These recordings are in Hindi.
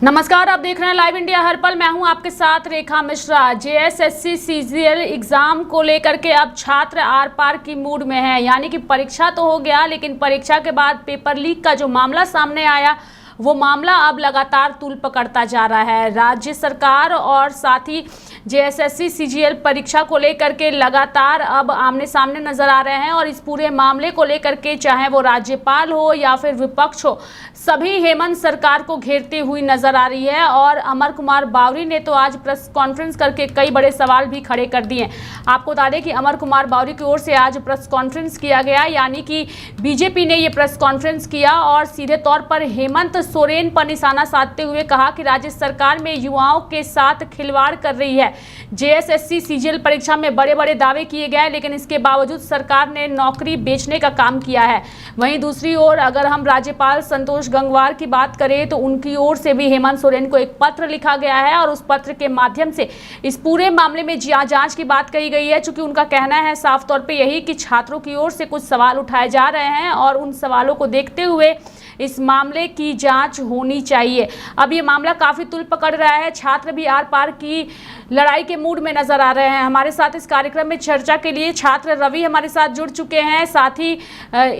नमस्कार, आप देख रहे हैं लाइव इंडिया हर पल। मैं हूं आपके साथ रेखा मिश्रा। जेएसएससी सीजीएल एग्जाम को लेकर के अब छात्र आर पार की मूड में है। यानी कि परीक्षा तो हो गया, लेकिन परीक्षा के बाद पेपर लीक का जो मामला सामने आया वो मामला अब लगातार तूल पकड़ता जा रहा है। राज्य सरकार और साथ ही जेएसएससी सीजीएल परीक्षा को लेकर के लगातार अब आमने सामने नजर आ रहे हैं और इस पूरे मामले को लेकर के चाहे वो राज्यपाल हो या फिर विपक्ष हो, सभी हेमंत सरकार को घेरती हुई नजर आ रही है। और अमर कुमार बावरी ने तो आज प्रेस कॉन्फ्रेंस करके कई बड़े सवाल भी खड़े कर दिए। आपको बता दें कि अमर कुमार बावरी की ओर से आज प्रेस कॉन्फ्रेंस किया गया, यानी कि बीजेपी ने ये प्रेस कॉन्फ्रेंस किया और सीधे तौर पर हेमंत सोरेन पर निशाना साधते हुए कहा कि राज्य सरकार में युवाओं के साथ खिलवाड़ कर रही है। जेएसएससी सीजीएल परीक्षा में बड़े बड़े दावे किए गए, लेकिन इसके बावजूद सरकार ने नौकरी बेचने का काम किया है। वहीं दूसरी ओर अगर हम राज्यपाल संतोष गंगवार की बात करें तो उनकी ओर से भी हेमंत सोरेन को एक पत्र लिखा गया है और उस पत्र के माध्यम से इस पूरे मामले में जांच की बात कही गई है। चूंकि उनका कहना है साफ तौर पे यही कि छात्रों की ओर से कुछ सवाल उठाए जा रहे हैं और उन सवालों को देखते हुए इस मामले की जांच होनी चाहिए। अब ये मामला काफी तूल पकड़ रहा है। छात्र भी आर पार की लड़ाई के मूड में नजर आ रहे हैं। हमारे साथ इस कार्यक्रम में चर्चा के लिए छात्र रवि हमारे साथ जुड़ चुके हैं। साथ ही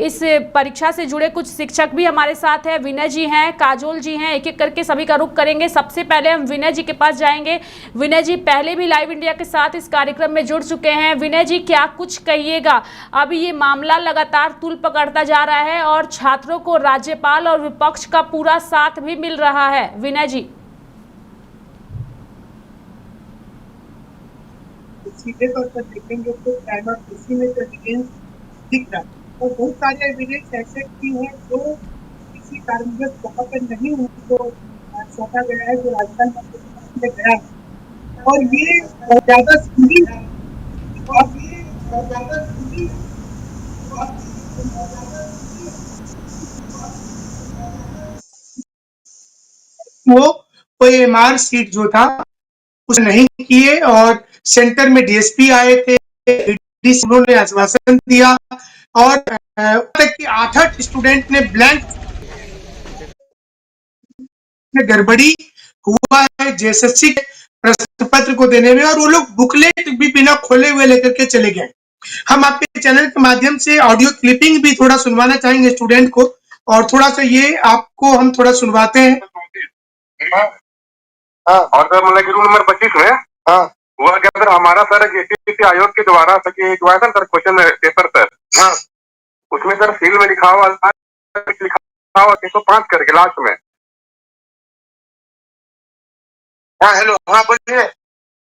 इस परीक्षा से जुड़े कुछ शिक्षक भी हमारे साथ हैं। विनय जी हैं, काजोल जी हैं। एक एक करके सभी का रुख करेंगे। सबसे पहले हम विनय जी के पास जाएंगे। विनय जी पहले भी लाइव इंडिया के साथ इस कार्यक्रम में जुड़ चुके हैं। विनय जी, क्या कुछ कहिएगा? अभी ये मामला लगातार तूल पकड़ता जा रहा है और छात्रों को राज्यपाल और विपक्ष का पूरा साथ भी मिल रहा है। विनय जी, सीधे तौर पर देखेंगे तो टाइम ऑफ कृषि में जो एविडेंस दिख रहा है और बहुत सारे एविडेंस ऐसे भी हैं जो किसी कारणवश वहाँ पर नहीं उनको सौंपा गया है, जो राजस्थान में गया है। और ये ज्यादा सुनी वो OMR सीट जो था उस नहीं किए और सेंटर में डीएसपी आए थे, उन्होंने आश्वासन दिया और तक कि 8 स्टूडेंट ने ब्लैंक गड़बड़ी हुआ है जेएसएससी के प्रश्न पत्र को देने में और वो लोग बुकलेट भी बिना खोले हुए लेकर के चले गए। हम आपके चैनल के माध्यम से ऑडियो क्लिपिंग भी थोड़ा सुनवाना चाहेंगे स्टूडेंट को और थोड़ा सा ये आपको हम थोड़ा सुनवाते हैं। और सर मतलब कि रूल नंबर 25 में हुआ क्या सर, हमारा सर जेसीसी आयोग के द्वारा जो है सर क्वेश्चन पेपर सर, उसमें सर सील में लिखा हुआ 605 करके लास्ट में। हेलो, बोलिए।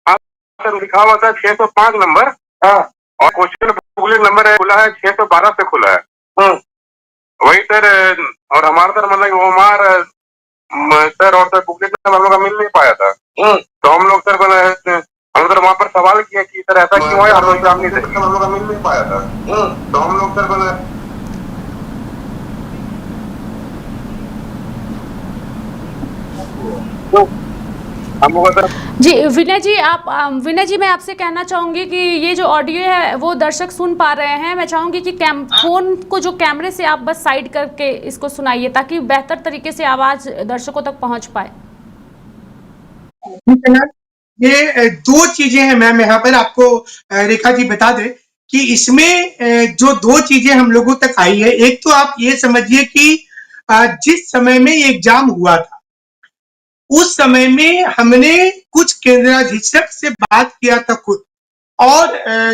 सर लिखा हुआ था 605 नंबर और क्वेश्चन बुकलेट नंबर खुला है 612 से खुला है। वही सर, और हमारा सर मतलब ओमार सर और सर बुकलेट नंबर हम लोग का मिल नहीं पाया था। तो हम लोग सर हम सर वहाँ पर सवाल किया कि सर ऐसा क्यों है, हम लोग का मिल नहीं पाया था। तो हम लोग सर जी विनय जी, विनय जी मैं आपसे कहना चाहूंगी कि ये जो ऑडियो है वो दर्शक सुन पा रहे हैं। मैं चाहूंगी कि फोन को जो कैमरे से आप बस साइड करके इसको सुनाइए ताकि बेहतर तरीके से आवाज दर्शकों तक पहुंच पाए। ये 2 चीजें हैं मैम, यहाँ पर आपको रेखा जी बता दे कि इसमें जो 2 चीजें हम लोगों तक आई है। एक तो आप ये समझिए कि जिस समय में ये एग्जाम हुआ था उस समय में हमने कुछ केंद्राधीक्षक से बात किया था खुद, और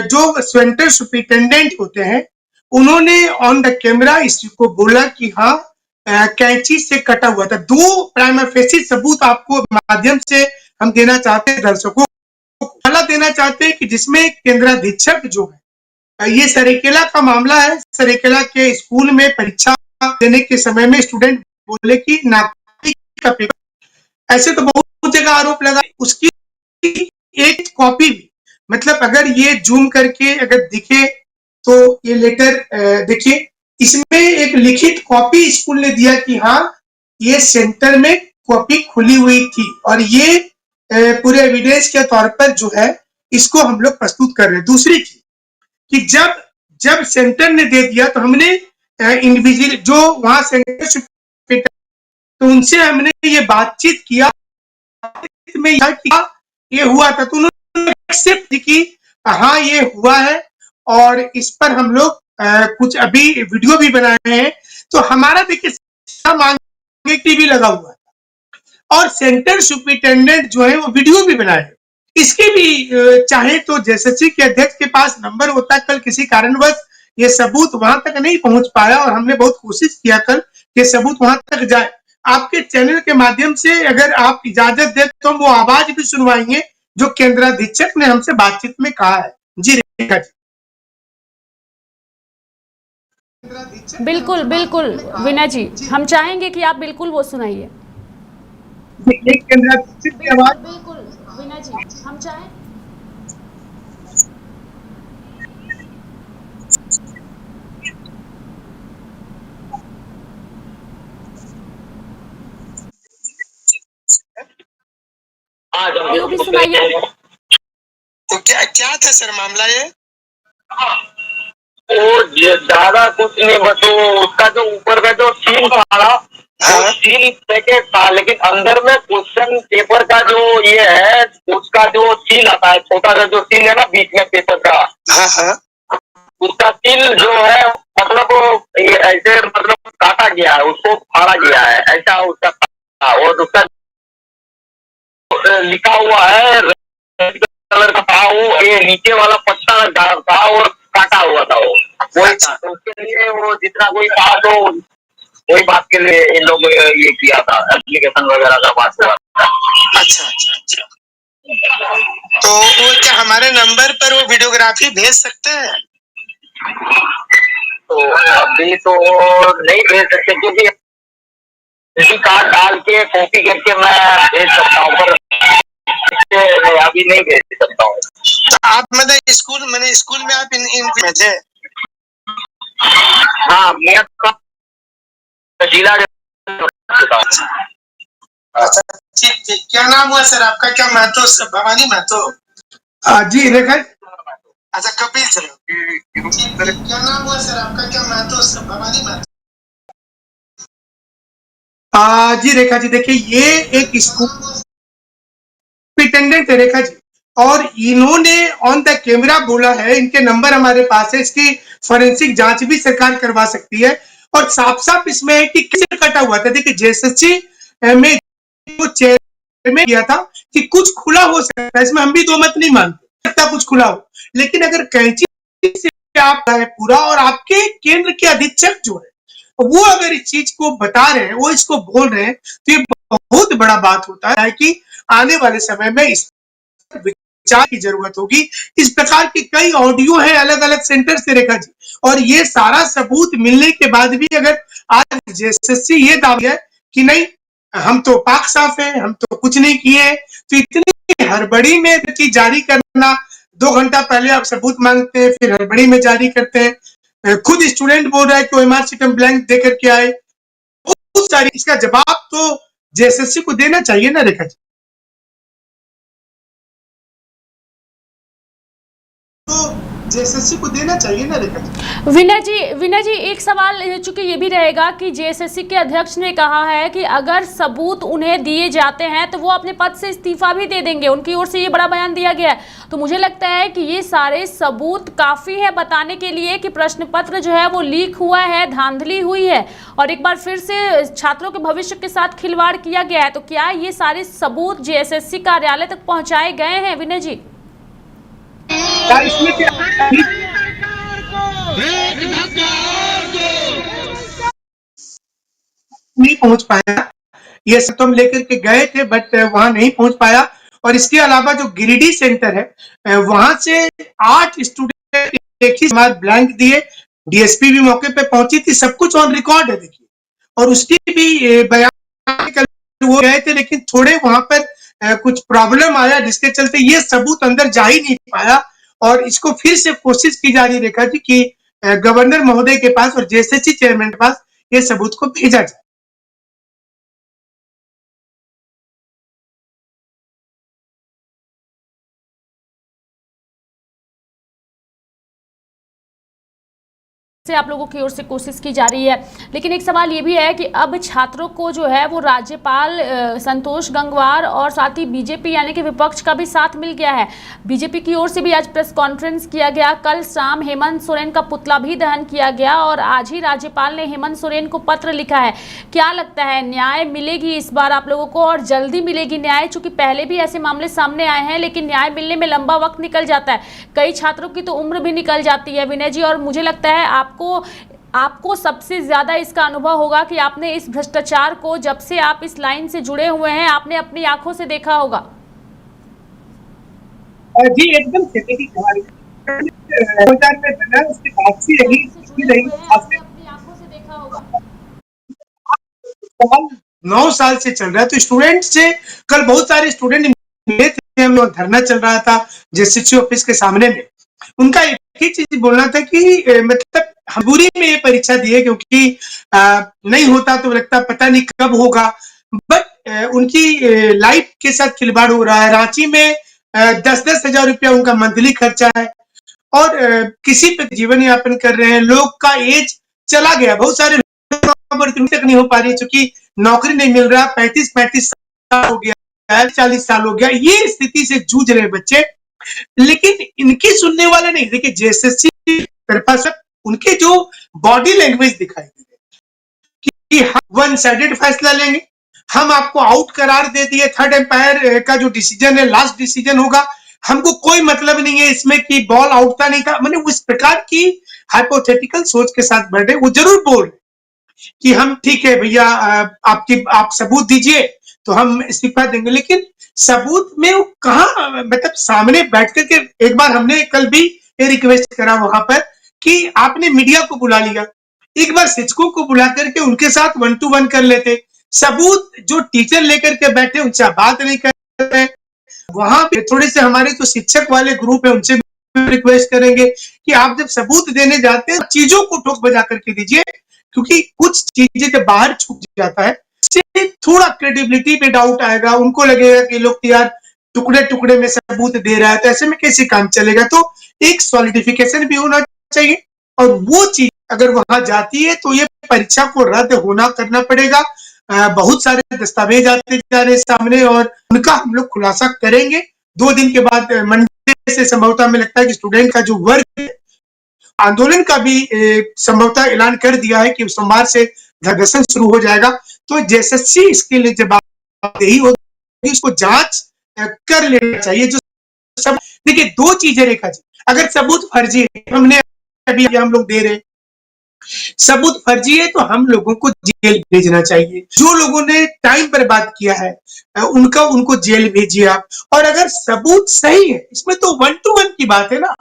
जो सेंटर सुपरिटेंडेंट होते हैं उन्होंने ऑन द कैमरा इसको बोला कि हाँ कैंची से कटा हुआ था। 2 प्राइमा फेसी सबूत आपको माध्यम से हम देना चाहते हैं दर्शकों को। पहला देना चाहते हैं कि जिसमें केंद्राधीक्षक जो है, ये सरेकेला का मामला है। सरेकेला के स्कूल में परीक्षा देने के समय में स्टूडेंट बोले कि नागरिक का पेपर, ऐसे तो बहुत जगह आरोप लगा। उसकी एक कॉपी भी, मतलब अगर ये जूम करके अगर दिखे तो ये लेटर देखिए, इसमें एक लिखित कॉपी स्कूल ने दिया कि हाँ ये सेंटर में कॉपी खुली हुई थी और ये पूरे एविडेंस के तौर पर जो है इसको हम लोग प्रस्तुत कर रहे हैं। दूसरी चीज कि जब सेंटर ने दे दिया तो हमने इंडिविजुअल जो वहां सेंटर तो उनसे हमने ये बातचीत किया में यह किया, ये हुआ था, तो उन्होंने एक्सेप्ट की हाँ ये हुआ है और इस पर हम लोग कुछ अभी वीडियो भी बनाए हैं। तो हमारा देखिए मांगे टीवी लगा हुआ है और सेंटर सुपरिटेंडेंट जो है वो वीडियो भी बनाए। इसके भी चाहे तो जेएसएससी के अध्यक्ष के पास नंबर होता, कल किसी कारणवश ये सबूत वहां तक नहीं पहुंच पाया और हमने बहुत कोशिश किया कल कि सबूत वहां तक जाए। आपके चैनल के माध्यम से अगर आप इजाजत दे तो हम वो आवाज भी सुनवाएंगे जो केंद्राधीक्षक ने हमसे बातचीत में कहा है। जी रेखा जी। बिल्कुल बिल्कुल विनय जी, हम चाहेंगे कि आप बिल्कुल वो सुनाइए। एक केंद्राधीक्षक की बिल्कुल आवाज। बिल्कुल विनय जी, हम चाहें। वीडियो भी सुनाइए। तो क्या क्या था सर मामला ये? वो ये ज्यादा कुछ नहीं, बस वो उसका जो ऊपर का जो सील था वो सील पैकेट था, लेकिन अंदर में क्वेश्चन पेपर का जो ये है उसका जो सील आता है, छोटा सा जो सील है ना बीच में पेपर का, उसका सील जो है मतलब ये ऐसे मतलब काटा गया है, उसको फाड़ा गया है ऐसा उसका था। और उसका लिखा हुआ है रेड कलर का था, वो ये नीचे वाला पत्ता था और काटा हुआ था वो वही था। तो उसके लिए वो जितना कोई था तो वही बात के लिए इन लोग ये किया था, एप्लीकेशन वगैरह का बात हुआ था। अच्छा अच्छा अच्छा। तो वो क्या हमारे नंबर पर वो वीडियोग्राफी भेज सकते हैं? तो अभी तो नहीं भेज सकते क्योंकि इसी कार्ड डाल के कॉपी करके मैं भेज सकता हूँ, पर मैं अभी नहीं भेज सकता हूँ। तो आप मतलब स्कूल में आप इन भेजे? हाँ मैं जिला अच्छा ठीक ठीक। क्या नाम हुआ सर आपका? क्या महतो? भवानी महतो? जी रेखा। अच्छा कपिल सर। क्या नाम हुआ सर आपका? क्या महतो? भवानी महतो? जी रेखा जी, देखिए ये एक स्कूल सुपरिटेंडेंट है रेखा जी, और इन्होंने ऑन द कैमरा बोला है, इनके नंबर हमारे पास है, इसकी फोरेंसिक जांच भी सरकार करवा सकती है। और साफ साफ इसमें है कि कैसे कटा हुआ था। देखिए जेएसएससी में जो चेयर में किया था कि कुछ खुला हो सकता है, इसमें हम भी दो मत नहीं मानते, सकता कुछ खुला हो, लेकिन अगर कैंची से आप है पूरा और आपके केंद्र के अधीक्षक जो है वो अगर इस चीज को बता रहे हैं, वो इसको बोल रहे हैं, तो ये बहुत बड़ा बात होता है कि आने वाले समय में इस विचार की जरूरत होगी। इस प्रकार की कई ऑडियो है अलग अलग सेंटर से रेखा जी, और ये सारा सबूत मिलने के बाद भी अगर आज जेएसएससी ये दावा है कि नहीं हम तो पाक साफ है, हम तो कुछ नहीं किए, तो इतनी हड़बड़ी में चीज जारी करना, 2 घंटा पहले आप सबूत मांगते हैं फिर हड़बड़ी में जारी करते हैं। खुद स्टूडेंट बोल रहा है कि ओएमआर शीट हम ब्लैंक दे करके आए। बहुत सारी, इसका जवाब तो जेएसएससी को देना चाहिए ना रेखा जी। तो जेएसएससी को देना चाहिए ना रेखा जी। विनय जी एक सवाल चूंकि ये भी रहेगा कि जेएसएससी के अध्यक्ष ने कहा है कि अगर सबूत उन्हें दिए जाते हैं तो वो अपने पद से इस्तीफा भी दे देंगे, उनकी ओर से ये बड़ा बयान दिया गया है। तो मुझे लगता है कि ये सारे सबूत काफी है बताने के लिए कि प्रश्न पत्र जो है वो लीक हुआ है, धांधली हुई है और एक बार फिर से छात्रों के भविष्य के साथ खिलवाड़ किया गया है। तो क्या ये सारे सबूत जेएसएससी कार्यालय तक पहुंचाए गए हैं विनय जी? इसमें क्या नहीं पहुंच पाया, ये सब तो हम लेकर के गए थे बट वहां नहीं पहुंच पाया। और इसके अलावा जो गिरिडीह सेंटर है वहां से 8 स्टूडेंट एक ही बार ब्लैंक दिए, डीएसपी भी मौके पे पहुंची थी, सब कुछ ऑन रिकॉर्ड है देखिए। और उसकी भी बयान वो गए थे, लेकिन थोड़े वहां पर कुछ प्रॉब्लम आया जिसके चलते ये सबूत अंदर जा ही नहीं पाया। और इसको फिर से कोशिश की जा रही है रेखा जी की गवर्नर महोदय के पास और जेएसएससी चेयरमैन के पास ये सबूत को भेजा जाए। से आप लोगों की ओर से कोशिश की जा रही है। लेकिन एक सवाल ये भी है कि अब छात्रों को जो है वो राज्यपाल संतोष गंगवार और साथ ही बीजेपी यानी कि विपक्ष का भी साथ मिल गया है। बीजेपी की ओर से भी आज प्रेस कॉन्फ्रेंस किया गया, कल शाम हेमंत सोरेन का पुतला भी दहन किया गया और आज ही राज्यपाल ने हेमंत सोरेन को पत्र लिखा है। क्या लगता है, न्याय मिलेगी इस बार आप लोगों को और जल्दी मिलेगी न्याय? चूंकि पहले भी ऐसे मामले सामने आए हैं लेकिन न्याय मिलने में लंबा वक्त निकल जाता है, कई छात्रों की तो उम्र भी निकल जाती है विनय जी। और मुझे लगता है आपको सबसे ज्यादा इसका अनुभव होगा कि आपने इस भ्रष्टाचार को, जब से आप इस लाइन से जुड़े हुए हैं, आपने अपनी आंखों से देखा होगा। जी एकदम सही में बना उसके बाद से यही अपनी आंखों से देखा होगा। 9 साल से चल रहा है। तो स्टूडेंट से कल बहुत सारे स्टूडेंट मिले थे, हम लोग धरना चल रहा था जेएसएससी ऑफिस के सामने में। उनका एक ही चीज बोलना था कि मतलब मजबूरी में ये परीक्षा दी है क्योंकि नहीं होता तो लगता पता नहीं कब होगा, बट उनकी लाइफ के साथ खिलवाड़ हो रहा है। रांची में 10-10 हजार रुपया उनका मंथली खर्चा है और किसी पे जीवन यापन कर रहे हैं। लोग का एज चला गया, बहुत सारे तक नहीं हो पा रही क्योंकि नौकरी नहीं मिल रहा। 35 साल हो गया, 40 साल हो गया, ये स्थिति से जूझ रहे बच्चे। लेकिन इनकी सुनने वाले नहीं। देखिए जेएसएससी तरफा सब उनके जो बॉडी लैंग्वेज दिखाई दे रही कि हम वन साइडेड फैसला लेंगे, हम आपको आउट करार दे दिए, थर्ड एम्पायर का जो डिसीजन है लास्ट डिसीजन होगा, हमको कोई मतलब नहीं है इसमें कि बॉल आउट था नहीं था। मैंने उस प्रकार की हाइपोथेटिकल सोच के साथ बैठे। वो जरूर बोल कि हम ठीक है भैया, आप सबूत दीजिए तो हम इस्तीफा देंगे, लेकिन सबूत में वो कहाँ, मतलब सामने बैठ करके एक बार हमने कल भी ये रिक्वेस्ट करा वहां पर कि आपने मीडिया को बुला लिया, एक बार शिक्षकों को बुला करके उनके साथ 1 to 1 कर लेते। सबूत जो टीचर लेकर के बैठे उनसे बात नहीं करते। वहां पे थोड़े से हमारे जो शिक्षक वाले ग्रुप है उनसे रिक्वेस्ट करेंगे कि आप जब सबूत देने जाते हैं चीजों को ठोक बजा करके दीजिए, क्योंकि कुछ चीजें जब बाहर छूट जाता है थोड़ा क्रेडिबिलिटी पे डाउट आएगा। उनको लगेगा कि लोग यार टुकड़े टुकड़े में सबूत दे रहा है, तो ऐसे में कैसे काम चलेगा। तो एक सॉलिडिफिकेशन भी होना चाहिए और वो चीज अगर वहां जाती है तो ये परीक्षा को रद्द होना करना पड़ेगा। बहुत सारे दस्तावेज आते जा रहे सामने और उनका हम लोग खुलासा करेंगे 2 दिन के बाद। मंडे से संभवतः हमें लगता है कि स्टूडेंट का जो वर्ग आंदोलन का भी संभवतः ऐलान कर दिया है कि सोमवार से प्रदर्शन शुरू हो जाएगा। तो जेएसएससी इसके लिए जवाबदेही होगी, उसको जांच कर लेना चाहिए। जो सब देखिए 2 चीजें रेखा जी, अगर सबूत फर्जी है, हमने अभी हम लोग दे रहे, सबूत फर्जी है तो हम लोगों को जेल भेजना चाहिए। जो लोगों ने टाइम पर बात किया है उनको जेल भेजिए आप। और अगर सबूत सही है, इसमें तो 1 to 1 की बात है ना,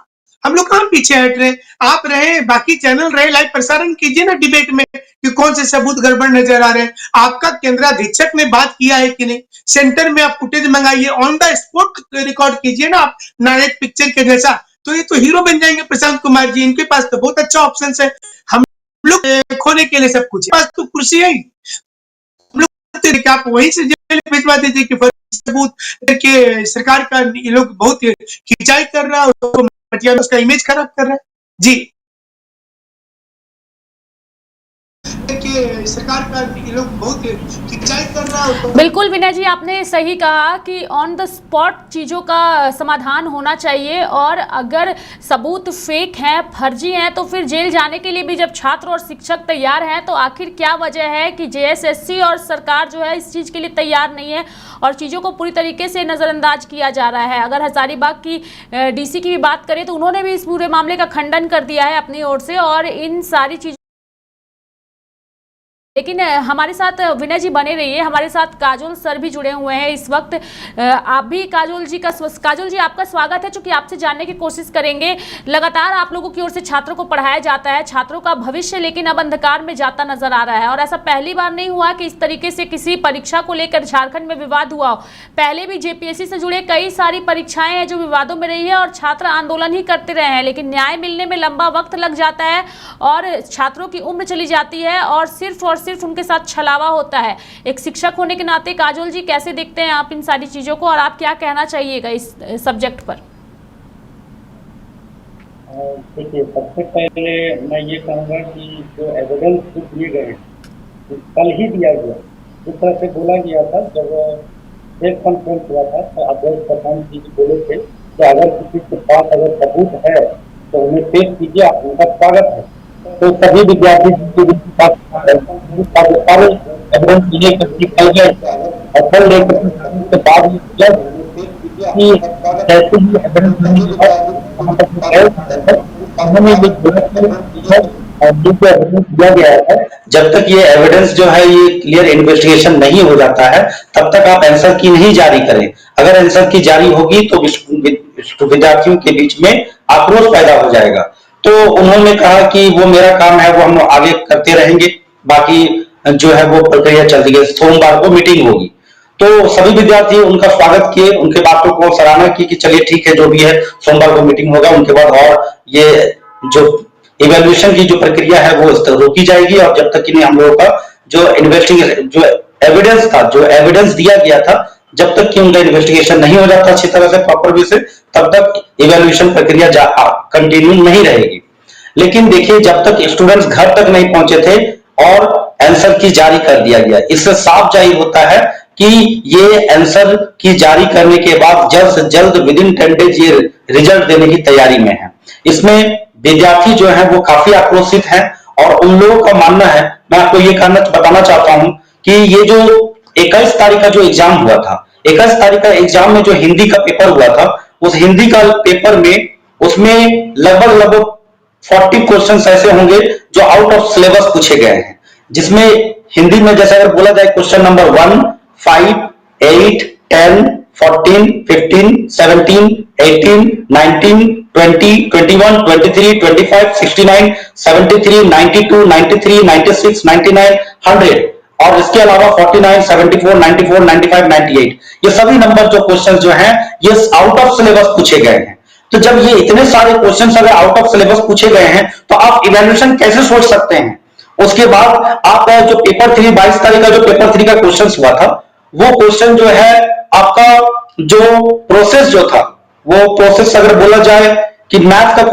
हम लोग कहाँ पीछे हट रहे। आप रहे, बाकी चैनल रहे, लाइव प्रसारण कीजिए ना डिबेट में कि कौन से सबूत गड़बड़ नजर आ रहे हैं। आपका केंद्राधीक्षक ने बात किया है कि नहीं, सेंटर में आप फुटेज मंगाइए, ऑन द स्पॉट रिकॉर्ड कीजिए ना आप, नायक पिक्चर के जैसा। तो ये तो हीरो बन जाएंगे प्रशांत कुमार जी। इनके पास तो बहुत अच्छा ऑप्शन है। हम लोग खोने के लिए सब कुछ है, पास तो कुर्सी है। हम लोग आप वहीं से जेल भिजवा दीजिए कि सबूत के सरकार का ये लोग बहुत खिंचाई कर रहा है, उसका इमेज खराब कर रहा है। जी सरकार का ये लोग बहुत खिंचाई कर रहा है। बिल्कुल विनय जी, आपने सही कहा कि ऑन द स्पॉट चीज़ों का समाधान होना चाहिए और अगर सबूत फेक हैं, फर्जी हैं, तो फिर जेल जाने के लिए भी जब छात्र और शिक्षक तैयार हैं तो आखिर क्या वजह है कि जेएसएससी और सरकार जो है इस चीज़ के लिए तैयार नहीं है और चीज़ों को पूरी तरीके से नज़रअंदाज किया जा रहा है। अगर हजारीबाग की डीसी की भी बात करें तो उन्होंने भी इस पूरे मामले का खंडन कर दिया है अपनी ओर से और इन सारी चीज़ों। लेकिन हमारे साथ विनय जी बने रहिए, हमारे साथ काजोल सर भी जुड़े हुए हैं इस वक्त। आप भी काजोल जी आपका स्वागत है, चूंकि आपसे जानने की कोशिश करेंगे। लगातार आप लोगों की ओर से छात्रों को पढ़ाया जाता है, छात्रों का भविष्य लेकिन अब अंधकार में जाता नजर आ रहा है और ऐसा पहली बार नहीं हुआ कि इस तरीके से किसी परीक्षा को लेकर झारखंड में विवाद हुआ हो। पहले भी जेपीएससी से जुड़े कई सारी परीक्षाएं हैं जो विवादों में रही है और छात्र आंदोलन ही करते रहे हैं, लेकिन न्याय मिलने में लंबा वक्त लग जाता है और छात्रों की उम्र चली जाती है और सिर्फ उनके साथ छलावा होता है। एक शिक्षक होने के नाते काजोल जी कैसे देखते हैं आप इन सारी चीजों को और आप क्या कहना चाहिएगा इस सब्जेक्ट पर? देखिए, सबसे पहले मैं ये कहूँगा कि जो एविडेंस जो दिए गए हैं, वो कल ही दिया गया। जिस तरह से बोला गया था जब प्रेस कॉन्फ्रेंस हुआ था तो अध्यक्ष प्रधान जी बोले थे कि अगर किसी के पास अगर सबूत है तो उन्हें पेश कीजिए, उनका स्वागत है। तो सभी विद्यार्थी जिनके पास सारे एविडेंस लिए करके कल गए और कल लेकर के बाद कि जैसे ही एविडेंस मिलने के बाद वहाँ पर उन्होंने ये बोला कि एविडेंस दिया गया है, जब तक ये एविडेंस जो है ये क्लियर इन्वेस्टिगेशन नहीं हो जाता है तब तक आप आंसर की नहीं जारी करें। अगर आंसर की जारी होगी तो विद्यार्थियों के बीच में आक्रोश पैदा हो जाएगा। तो उन्होंने कहा कि वो मेरा काम है, वो हम आगे करते रहेंगे, बाकी जो है वो प्रक्रिया चलती है। सोमवार को मीटिंग होगी तो सभी विद्यार्थी उनका स्वागत किए, उनके बातों को सराहना की कि चलिए ठीक है, जो भी है सोमवार को मीटिंग होगा, उनके बाद और ये जो इवैल्यूएशन की जो प्रक्रिया है वो रोकी जाएगी और जब तक कि नहीं हम लोगों का जो इन्वेस्टिगेशन जो एविडेंस था, जो एविडेंस दिया गया था, जब तक कि उनका इन्वेस्टिगेशन नहीं हो जाता अच्छी तरह से प्रॉपर वे से, तब तक इवैल्यूएशन प्रक्रिया कंटिन्यू नहीं रहेगी। लेकिन देखिए, जब तक स्टूडेंट्स घर तक नहीं पहुंचे थे और आंसर की जारी कर दिया गया, इससे साफ जाहिर होता है कि ये आंसर की जारी करने के बाद जल्द से जल्द विद इन 10 डेज ये रिजल्ट देने की तैयारी में है। इसमें विद्यार्थी जो है वो काफी आक्रोशित हैं और उन लोगों का मानना है, मैं आपको ये बताना चाहता हूं कि ये जो 21 तारीख का जो एग्जाम हुआ था, 21 तारीख का एग्जाम में जो हिंदी का पेपर हुआ था, उस हिंदी का पेपर में उसमें लगभग 40 क्वेश्चन ऐसे होंगे जो आउट ऑफ सिलेबस पूछे गए हैं, जिसमें हिंदी में जैसे अगर बोला जाए क्वेश्चन नंबर 1, 5, 8, 10, 14, 15, 17, 18, 19, 20, 21, 23, 25, 69, 73, 92, 93, 96, 99, 100 और इसके अलावा 49, 74, 94, 95, 98 ये सभी नंबर जो क्वेश्चन जो हैं ये आउट ऑफ सिलेबस पूछे गए हैं। तो जब ये इतने सारे क्वेश्चंस अगर आउट ऑफ सिलेबस पूछे गए हैं तो आप इवैल्यूएशन कैसे सोच सकते हैं। उसके बाद आप जो पेपर 3 22 तारीख का जो पेपर 3 का क्वेश्चन हुआ था, वो क्वेश्चन जो है आपका जो प्रोसेस जो था, वो प्रोसेस अगर बोला जाए कि मैथ का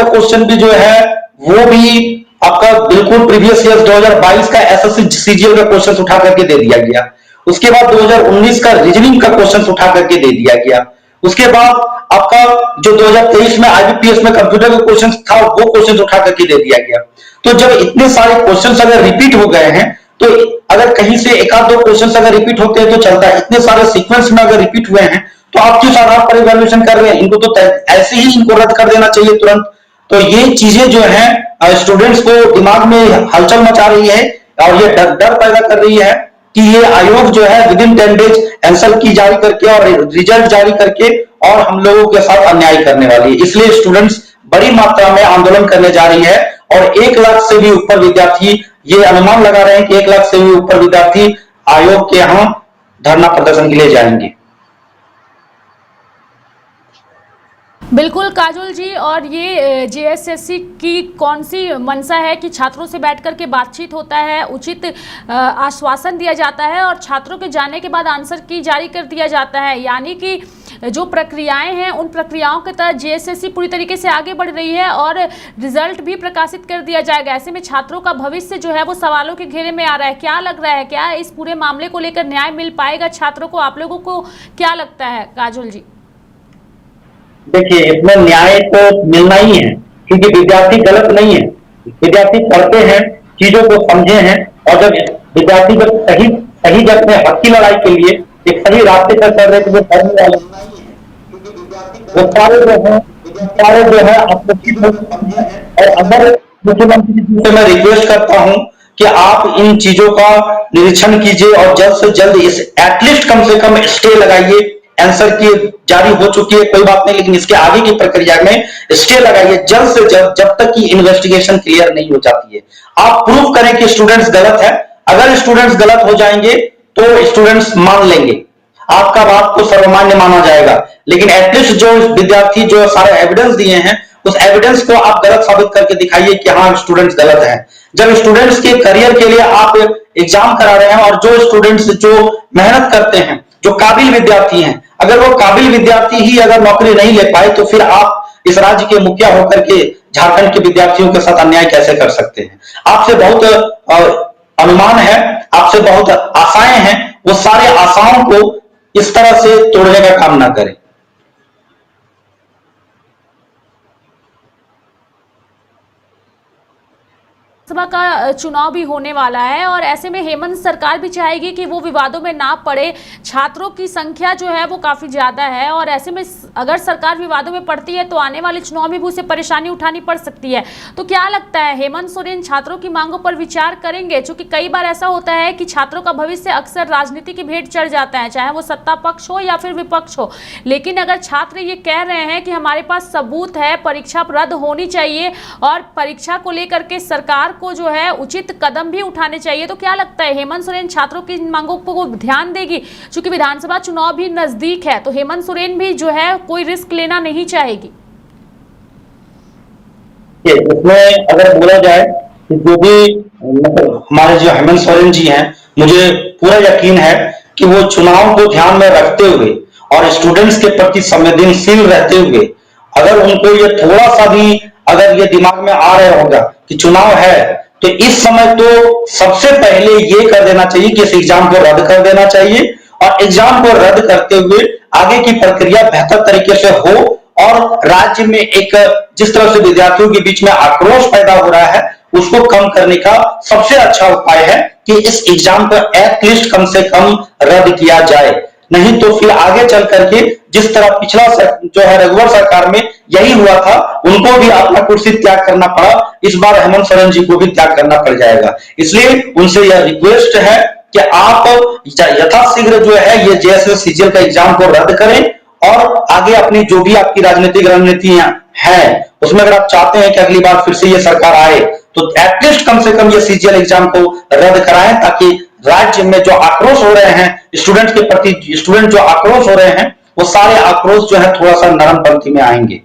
क्वेश्चन भी जो है वो भी आपका बिल्कुल प्रीवियस ईयर 2022 का एसएससी सीजीएल का क्वेश्चन उठा करके दे दिया गया। उसके बाद 2019 का रीजनिंग का क्वेश्चन उठा करके दे दिया गया। उसके बाद आपका जो 2023 में आईबीपीएस में कंप्यूटर का क्वेश्चन था, वो क्वेश्चन उठा करके दे दिया गया। तो जब इतने सारे क्वेश्चंस अगर रिपीट हो गए हैं, तो अगर कहीं से एक आध दो क्वेश्चंस अगर रिपीट होते हैं तो चलता है, इतने सारे सीक्वेंस में अगर रिपीट हुए हैं तो आप किस आधार पर इवैल्यूएशन कर रहे हैं। इनको तो ऐसे ही इनको रद्द कर देना चाहिए तुरंत। तो ये चीजें जो है स्टूडेंट्स को दिमाग में हलचल मचा रही है और ये डर पैदा कर रही है कि ये आयोग जो है विद इन 10 डेज आंसर की जारी करके और रिजल्ट जारी करके और हम लोगों के साथ अन्याय करने वाली है। इसलिए स्टूडेंट्स बड़ी मात्रा में आंदोलन करने जा रही है और 1 लाख से भी ऊपर विद्यार्थी, ये अनुमान लगा रहे हैं कि 1 लाख से भी ऊपर विद्यार्थी आयोग के यहां धरना प्रदर्शन के लिए जाएंगे। बिल्कुल काजोल जी, और ये जेएसएससी की कौन सी मंशा है कि छात्रों से बैठ कर के बातचीत होता है, उचित आश्वासन दिया जाता है और छात्रों के जाने के बाद आंसर की जारी कर दिया जाता है, यानी कि जो प्रक्रियाएं हैं उन प्रक्रियाओं के तहत जेएसएससी पूरी तरीके से आगे बढ़ रही है और रिजल्ट भी प्रकाशित कर दिया जाएगा। ऐसे में छात्रों का भविष्य जो है वो सवालों के घेरे में आ रहा है। क्या लग रहा है, क्या इस पूरे मामले को लेकर न्याय मिल पाएगा छात्रों को? आप लोगों को क्या लगता है काजोल जी? देखिए, इसमें न्याय तो मिलना ही है, क्योंकि विद्यार्थी गलत नहीं है। विद्यार्थी पढ़ते हैं, चीजों को समझे हैं और जब विद्यार्थी जब सही जगह में हक की लड़ाई के लिए एक सही रास्ते पर चल रहे थे, वो पढ़ने वाले वो सारे जो है आपको और अगर मुख्यमंत्री जी से मैं रिक्वेस्ट करता हूं कि आप इन चीजों का निरीक्षण कीजिए और जल्द से जल्द इस एटलीस्ट कम से कम स्टे लगाइए। आंसर की जारी हो चुकी है, कोई बात नहीं, लेकिन इसके आगे की प्रक्रिया में स्टे लगाइए जल्द से जल्द, जब तक कि इन्वेस्टिगेशन क्लियर नहीं हो जाती है। आप प्रूव करें कि स्टूडेंट्स गलत है। अगर स्टूडेंट्स गलत हो जाएंगे तो स्टूडेंट्स मान लेंगे, आपका बात को सर्वमान्य माना जाएगा, लेकिन एटलीस्ट जो विद्यार्थी जो सारे एविडेंस दिए हैं उस एविडेंस को आप गलत साबित करके दिखाइए कि हाँ स्टूडेंट्स गलत हैं। जब स्टूडेंट्स के करियर के लिए आप एग्जाम करा रहे हैं और जो स्टूडेंट्स जो मेहनत करते हैं, जो काबिल विद्यार्थी हैं, अगर वो काबिल विद्यार्थी ही अगर नौकरी नहीं ले पाए तो फिर आप इस राज्य के मुखिया होकर के झारखंड के विद्यार्थियों के साथ अन्याय कैसे कर सकते हैं। आपसे बहुत अनुमान है, आपसे बहुत आशाएं हैं, वो सारे आशाओं को इस तरह से तोड़ने का काम ना करें। सभा का चुनाव भी होने वाला है और ऐसे में हेमंत सरकार भी चाहेगी कि वो विवादों में ना पड़े। छात्रों की संख्या जो है वो काफ़ी ज़्यादा है और ऐसे में अगर सरकार विवादों में पड़ती है तो आने वाले चुनाव में भी उसे परेशानी उठानी पड़ सकती है। तो क्या लगता है हेमंत सोरेन छात्रों की मांगों पर विचार करेंगे? क्योंकि कई बार ऐसा होता है कि छात्रों का भविष्य अक्सर राजनीति की भेंट चढ़ जाता है, चाहे वो सत्ता पक्ष हो या फिर विपक्ष हो। लेकिन अगर छात्र ये कह रहे हैं कि हमारे पास सबूत है, परीक्षा रद्द होनी चाहिए और परीक्षा को लेकर के सरकार को जो है उचित कदम भी उठाने चाहिए, तो क्या लगता है हेमंत सोरेन छात्रों की मांगों को ध्यान देगी? क्योंकि विधानसभा चुनाव भी नजदीक है तो हेमंत सोरेन भी जो है कोई रिस्क लेना नहीं चाहेगी। इसमें अगर बोला जाए कि जो भी मतलब हमारे जो हेमंत सोरेन जी हैं, मुझे पूरा यकीन है कि वो चुनाव को ध्यान में रखते हुए और स्टूडेंट्स के प्रति संवेदनशील रहते हुए अगर उनको ये थोड़ा सा भी अगर ये दिमाग में आ रहा होगा कि चुनाव है, तो इस समय तो सबसे पहले ये कर देना चाहिए कि इस एग्जाम को रद्द कर देना चाहिए और एग्जाम को रद्द करते हुए आगे की प्रक्रिया बेहतर तरीके से हो और राज्य में एक जिस तरह से विद्यार्थियों के बीच में आक्रोश पैदा हो रहा है उसको कम करने का सबसे अच्छा उपाय है कि इस एग्जाम को एटलीस्ट कम से कम रद्द किया जाए। नहीं तो फिर आगे चल करके जिस तरह पिछला जो है रघुवर सरकार में यही हुआ था, उनको भी अपना कुर्सी त्याग करना पड़ा, इस बार हेमंत सोरेन जी को भी त्याग करना पड़ जाएगा। इसलिए उनसे यह रिक्वेस्ट है कि आप यथाशीघ्र जो है ये जेएसएस सीजीएल का एग्जाम को रद्द करें और आगे अपनी जो भी आपकी राजनीतिक रणनीतियां हैं उसमें अगर आप चाहते हैं कि अगली बार फिर से ये सरकार आए तो एटलीस्ट कम से कम ये सीजीएल एग्जाम को रद्द कराएं ताकि राज्य में जो आक्रोश हो रहे हैं स्टूडेंट के प्रति, स्टूडेंट जो आक्रोश हो रहे हैं वो सारे आक्रोश जो है थोड़ा सा नरम पंथी में आएंगे।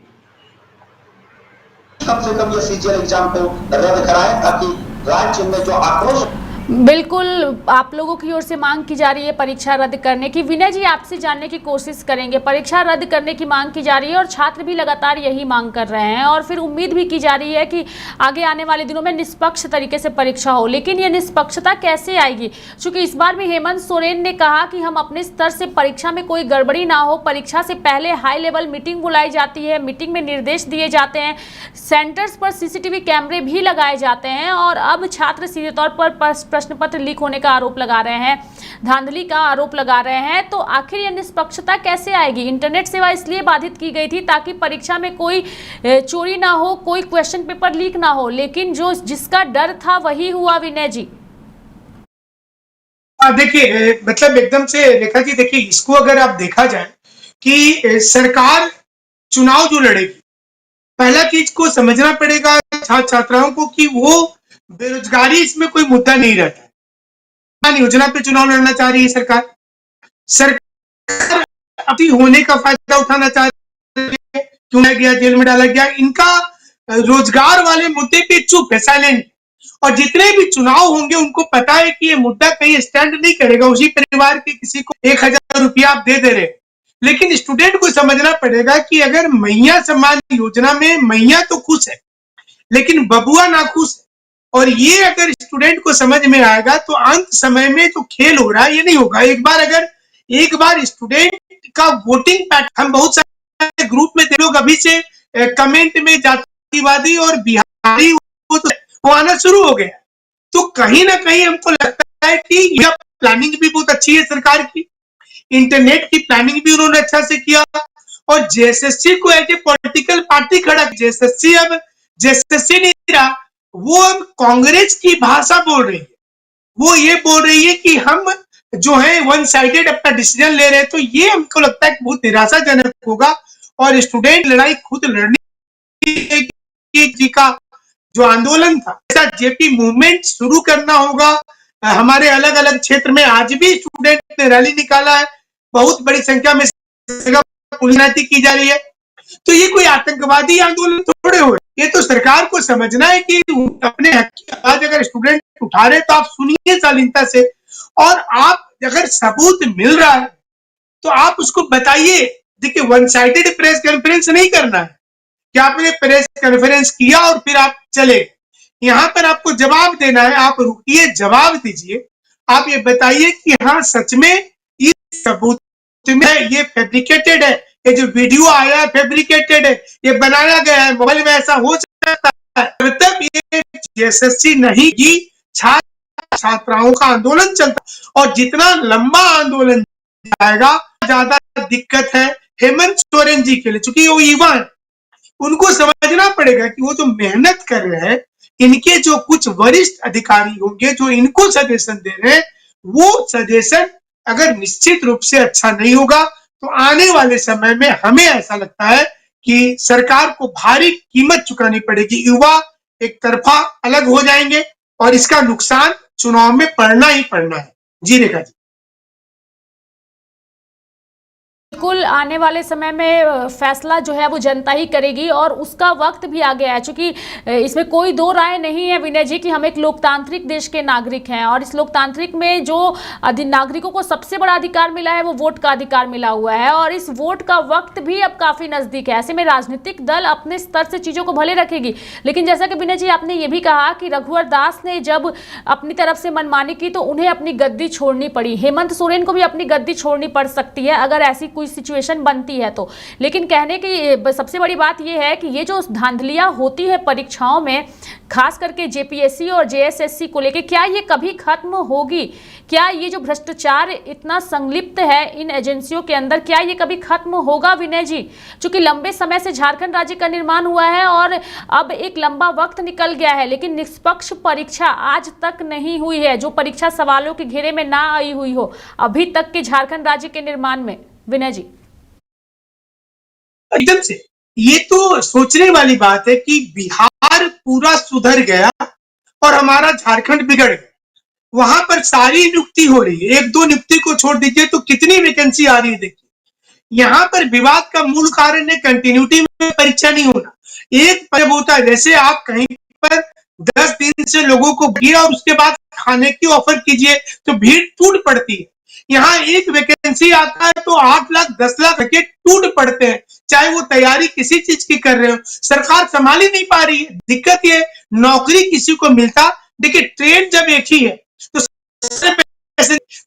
कम से कम ये सीजीएल एग्जाम को रद्द कराएं ताकि राज्य में जो आक्रोश। बिल्कुल आप लोगों की ओर से मांग की जा रही है परीक्षा रद्द करने की। विनय जी आपसे जानने की कोशिश करेंगे, परीक्षा रद्द करने की मांग की जा रही है और छात्र भी लगातार यही मांग कर रहे हैं और फिर उम्मीद भी की जा रही है कि आगे आने वाले दिनों में निष्पक्ष तरीके से परीक्षा हो। लेकिन ये निष्पक्षता कैसे आएगी? क्योंकि इस बार भी हेमंत सोरेन ने कहा कि हम अपने स्तर से परीक्षा में कोई गड़बड़ी ना हो, परीक्षा से पहले हाई लेवल मीटिंग बुलाई जाती है, मीटिंग में निर्देश दिए जाते हैं, सेंटर्स पर सीसीटीवी कैमरे भी लगाए जाते हैं और अब छात्र सीधे तौर पर प्रश्न पत्र लीक होने का आरोप लगा रहे हैं, धांधली का आरोप लगा रहे हैं। तो आखिर यह निष्पक्षता कैसे आएगी? इंटरनेट सेवा इसलिए बाधित की गई थी ताकि परीक्षा में कोई चोरी ना हो, कोई क्वेश्चन पेपर लीक ना हो, लेकिन जो जिसका डर था वही हुआ। विनय जी देखिए मतलब एकदम से रेखा जी, देखिए इसको अगर आप देखा जाए कि सरकार चुनाव जो लड़ेगी, पहला चीज को समझना पड़ेगा छात्र छात्राओं को कि वो बेरोजगारी इसमें कोई मुद्दा नहीं रहता है। योजना पे चुनाव लड़ना चाह रही है सरकार अपनी होने का फायदा उठाना चाह रही है, क्यों गया जेल में डाला गया, इनका रोजगार वाले मुद्दे पे चुप है, साइलेंट। और जितने भी चुनाव होंगे उनको पता है कि ये मुद्दा कहीं स्टैंड नहीं करेगा। उसी परिवार के किसी को 1000 रुपया आप दे रहे, लेकिन स्टूडेंट को समझना पड़ेगा कि अगर मैया सम्मान योजना में मैया तो खुश है लेकिन बबुआ ना खुश है, और ये अगर स्टूडेंट को समझ में आएगा तो अंत समय में जो खेल हो रहा है ये नहीं होगा। एक बार स्टूडेंट का वोटिंग पैटर्न, हम बहुत सारे ग्रुप में लोग अभी से कमेंट में जातिवादी और बिहारी वो आना शुरू हो गया, तो कहीं ना कहीं हमको लगता है कि यह प्लानिंग भी बहुत अच्छी है सरकार की, इंटरनेट की प्लानिंग भी उन्होंने अच्छा से किया और जेएसएससी को एज ए पॉलिटिकल पार्टी खड़ा। जेएसएससी अब जेएसएससी नहीं रहा, वो अब कांग्रेस की भाषा बोल रही है। वो ये बोल रही है कि हम जो है वन साइडेड अपना डिसीजन ले रहे हैं। तो ये हमको लगता है कि बहुत निराशाजनक होगा और स्टूडेंट लड़ाई खुद लड़नी जी का जो आंदोलन था, ऐसा जेपी मूवमेंट शुरू करना होगा। हमारे अलग अलग क्षेत्र में आज भी स्टूडेंट ने रैली निकाला है, बहुत बड़ी संख्या में पुलिस की जा रही है। तो ये कोई आतंकवादी आंदोलन थोड़े हुए, ये तो सरकार को समझना है कि अपने हक की आवाज अगर स्टूडेंट उठा रहे तो आप सुनिए शालीनता से, और आप अगर सबूत मिल रहा है तो आप उसको बताइए। देखिए वन साइडेड प्रेस कॉन्फ्रेंस नहीं करना है, कि आपने प्रेस कॉन्फ्रेंस किया और फिर आप चले गए। यहाँ पर आपको जवाब देना है, आप रुकिए, जवाब दीजिए। आप ये बताइए कि हाँ सच में इस सबूत में ये फैब्रिकेटेड है, ये जो वीडियो आया है फैब्रिकेटेड है, ये बनाया गया है, मोबाइल में ऐसा हो सकता है। तब ये एसएससी नहीं की छात्र छात्राओं का आंदोलन चलता और जितना लंबा आंदोलन जाएगा ज्यादा दिक्कत है हेमंत सोरेन जी के लिए, चूंकि वो युवा है। उनको समझना पड़ेगा कि वो जो मेहनत कर रहे हैं, इनके जो कुछ वरिष्ठ अधिकारी होंगे जो इनको सजेशन दे रहे हैं, वो सजेशन अगर निश्चित रूप से अच्छा नहीं होगा तो आने वाले समय में हमें ऐसा लगता है कि सरकार को भारी कीमत चुकानी पड़ेगी। युवा एक तरफा अलग हो जाएंगे और इसका नुकसान चुनाव में पड़ना ही पड़ना है। जी रेखा जी। बिल्कुल, आने वाले समय में फैसला जो है वो जनता ही करेगी और उसका वक्त भी आ गया है, क्योंकि इसमें कोई दो राय नहीं है विनय जी कि हम एक लोकतांत्रिक देश के नागरिक हैं और इस लोकतांत्रिक में जो नागरिकों को सबसे बड़ा अधिकार मिला है वो वोट का अधिकार मिला हुआ है और इस वोट का वक्त भी अब काफ़ी नज़दीक है। ऐसे में राजनीतिक दल अपने स्तर से चीज़ों को भले रखेगी, लेकिन जैसा कि विनय जी आपने ये भी कहा कि रघुवर दास ने जब अपनी तरफ से मनमानी की तो उन्हें अपनी गद्दी छोड़नी पड़ी। हेमंत सोरेन को भी अपनी गद्दी छोड़नी पड़ सकती है अगर ऐसी कोई सिचुएशन बनती है तो। लेकिन कहने की सबसे बड़ी बात यह है कि ये जो धांधलियां होती है परीक्षाओं में, खास करके जेपीएससी और जेएसएससी को लेकर, क्या ये कभी खत्म होगी? क्या ये जो भ्रष्टाचार इतना संलिप्त है इन एजेंसियों के अंदर, क्या ये कभी खत्म होगा विनय जी? क्योंकि लंबे समय से झारखंड राज्य का निर्माण हुआ है और अब एक लंबा वक्त निकल गया है, लेकिन निष्पक्ष परीक्षा आज तक नहीं हुई है, जो परीक्षा सवालों के घेरे में ना आई हुई हो अभी तक के झारखंड राज्य के निर्माण में। विनय जी एकदम से ये तो सोचने वाली बात है कि बिहार पूरा सुधर गया और हमारा झारखंड बिगड़ गया। वहां पर सारी नियुक्ति हो रही है, एक दो नियुक्ति को छोड़ दीजिए तो कितनी वैकेंसी आ रही है देखिए। यहाँ पर विवाद का मूल कारण है कंटिन्यूटी में परीक्षा नहीं होना। एक पद होता है, जैसे आप कहीं पर 10 दिन से लोगों को भीड़ और उसके बाद खाने की ऑफर कीजिए तो भीड़ टूट पड़ती है। यहाँ एक वैकेंसी आता है तो 8 लाख 10 लाख के टूट पड़ते हैं, चाहे वो तैयारी किसी चीज की कर रहे हो। सरकार संभाल ही नहीं पा रही है। दिक्कत ये नौकरी किसी को मिलता, देखिए ट्रेन जब एक ही है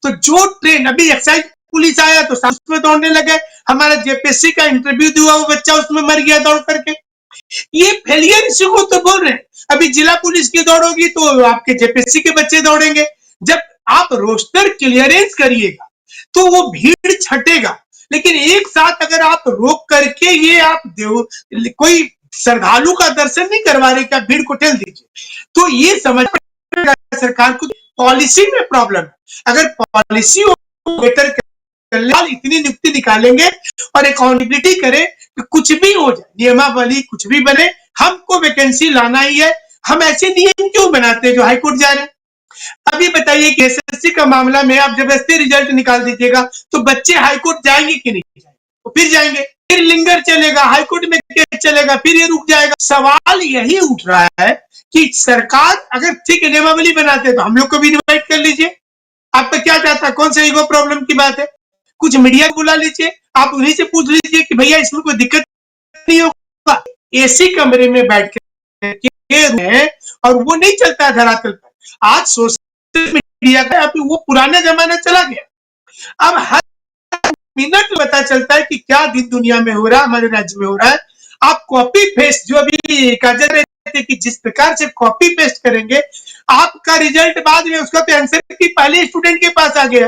तो जो ट्रेन अभी एक्साइज पुलिस आया तो उसमें दौड़ने लगे। हमारा जेपीएससी का इंटरव्यू दिया वो बच्चा उसमें मर गया दौड़ करके। ये फेलियर इसी को तो बोल रहे हैं। अभी जिला पुलिस की दौड़ोगी तो आपके जेपीएससी के बच्चे दौड़ेंगे। जब आप रोस्टर क्लियरेंस करिएगा तो वो भीड़ छटेगा, लेकिन एक साथ अगर आप रोक करके ये आप कोई श्रद्धालु का दर्शन नहीं करवा रहे, क्या भीड़ को ठेल दीजिए, तो ये समझ सरकार को पॉलिसी में प्रॉब्लम है। अगर पॉलिसी बेटर इतनी नियुक्ति निकालेंगे और अकाउंटेबिलिटी करें कि कुछ भी हो जाए, नियमावली कुछ भी बने, हमको वैकेंसी लाना ही है। हम ऐसे नियम क्यों बनाते हैं जो हाईकोर्ट जा रहे हैं? अभी बताइए कि एसएससी का मामला में आप जबरदस्ती रिजल्ट निकाल दीजिएगा तो बच्चे हाईकोर्ट जाएंगे कि नहीं जाएंगे? तो फिर जाएंगे, फिर लिंगर चलेगा, हाईकोर्ट में केस चलेगा, फिर ये रुक जाएगा। सवाल यही उठ रहा है कि सरकार अगर ठीक है नियमावली बनाते तो हम लोग को भी इन्वाइट कर लीजिए। आपका क्या चाहता है, कौन सा ईगो प्रॉब्लम की बात है? कुछ मीडिया को बुला लीजिए, आप उन्हीं से पूछ लीजिए कि भैया इसमें कोई दिक्कत नहीं होगा। एसी कमरे में बैठ के और वो नहीं चलता है धरातल पर। आज सोशल मीडिया का वो पुराना जमाना चला गया। अब हर मिनट पता चलता है कि क्या दिन दुनिया में हो रहा है, हमारे राज्य में हो रहा है। आप कॉपी पेस्ट, जो अभी काजल रहते कि जिस प्रकार से कॉपी पेस्ट करेंगे, आपका रिजल्ट बाद में उसका तो आंसर की पहले स्टूडेंट के पास आ गया,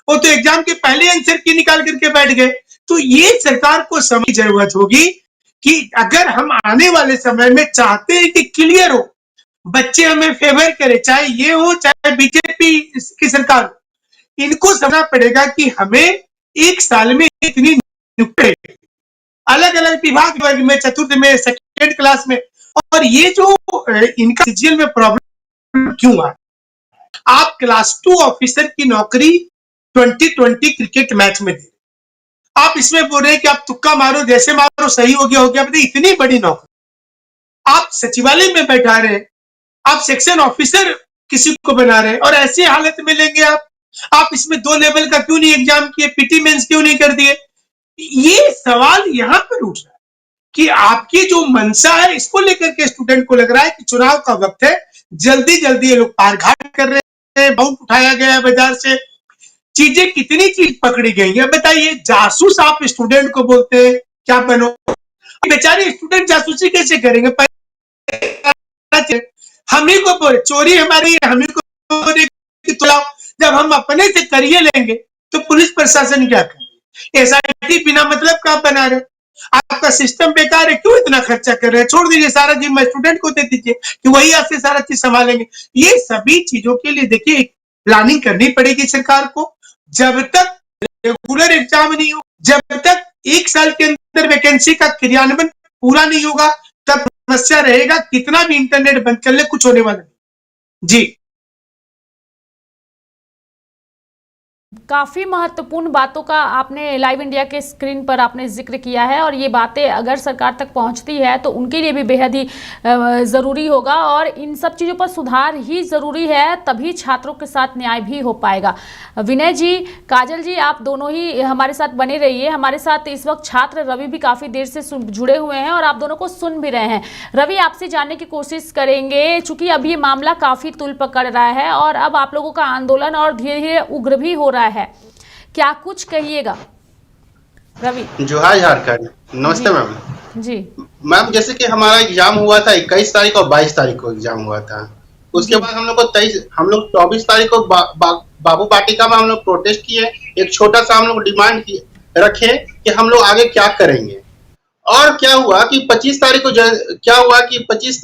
वो तो एग्जाम के पहले आंसर की निकाल करके बैठ गए। तो ये सरकार को समझ जरूरत होगी कि अगर हम आने वाले समय में चाहते हैं कि क्लियर हो, बच्चे हमें फेवर करे, चाहे ये हो चाहे बीजेपी की सरकार हो, इनको समझना पड़ेगा कि हमें एक साल में इतनी नियुक्ति अलग अलग विभाग वर्ग में, चतुर्थ में, सेकेंड क्लास में, और ये जो इनका सीजीएल में प्रॉब्लम क्यों आ, आप क्लास 2 ऑफिसर की नौकरी 2020 क्रिकेट मैच में दे, आप इसमें बोल रहे हैं कि आप तुक्का मारो, जैसे मारो सही हो गया। इतनी बड़ी नौकरी आप सचिवालय में बैठा रहे, आप सेक्शन ऑफिसर किसी को बना रहे, और ऐसी हालत में लेंगे आप इसमें 2 लेवल का क्यों नहीं एग्जाम किए, पीटी मेंस क्यों नहीं कर दिए? ये सवाल यहां पर उठ रहा है कि आपकी जो मंशा है इसको लेकर के स्टूडेंट को लग रहा है कि चुनाव का वक्त है, जल्दी जल्दी ये लोग पार घाट कर रहे हैं, बाउंड उठाया गया है बाजार से, चीजें कितनी चीज पकड़ी गई है। बताइए, जासूस आप स्टूडेंट को बोलते हैं क्या बनो, बेचारे स्टूडेंट जासूसी कैसे करेंगे? हम ही को बोले चोरी हमारी है, हम ही को बोले कि तुलाओ, जब हम अपने से करिए लेंगे तो पुलिस प्रशासन क्या करेगी? एसआईटी बिना मतलब का बना रहे, आपका सिस्टम बेकार है, क्यों इतना खर्चा कर रहे हैं? छोड़ दीजिए, सारा जिम्मा स्टूडेंट को दे दीजिए कि वही आपसे सारा चीज संभालेंगे। ये सभी चीजों के लिए देखिए प्लानिंग करनी पड़ेगी सरकार को। जब तक रेगुलर एग्जाम नहीं हो, जब तक 1 साल के अंदर वैकेंसी का क्रियान्वयन पूरा नहीं होगा, तब समस्या रहेगा, कितना भी इंटरनेट बंद कर ले कुछ होने वाला नहीं। जी, काफ़ी महत्वपूर्ण बातों का आपने लाइव इंडिया के स्क्रीन पर आपने जिक्र किया है, और ये बातें अगर सरकार तक पहुंचती है तो उनके लिए भी बेहद ही ज़रूरी होगा, और इन सब चीज़ों पर सुधार ही ज़रूरी है, तभी छात्रों के साथ न्याय भी हो पाएगा। विनय जी, काजल जी, आप दोनों ही हमारे साथ बने रहिए। हमारे साथ इस वक्त छात्र रवि भी काफ़ी देर से जुड़े हुए हैं और आप दोनों को सुन भी रहे हैं। रवि, आपसे जानने की कोशिश करेंगे, चूँकि अभी ये मामला काफ़ी तुल पकड़ रहा है और अब आप लोगों का आंदोलन और धीरे धीरे उग्र भी हो रहा है, क्या कुछ कहिएगा रवि? जोहार झारखंड, नमस्ते मैम। जी मैम, जैसे कि हमारा एग्जाम हुआ था 21 तारीख और 22 तारीख को एग्जाम हुआ था। उसके बाद हम लोग को 24 तारीख को बाबू वाटिका में हम लोग प्रोटेस्ट किए। एक छोटा सा हम लोग डिमांड रखे कि हम लोग आगे क्या करेंगे। और क्या हुआ कि 25 तारीख को क्या हुआ कि 25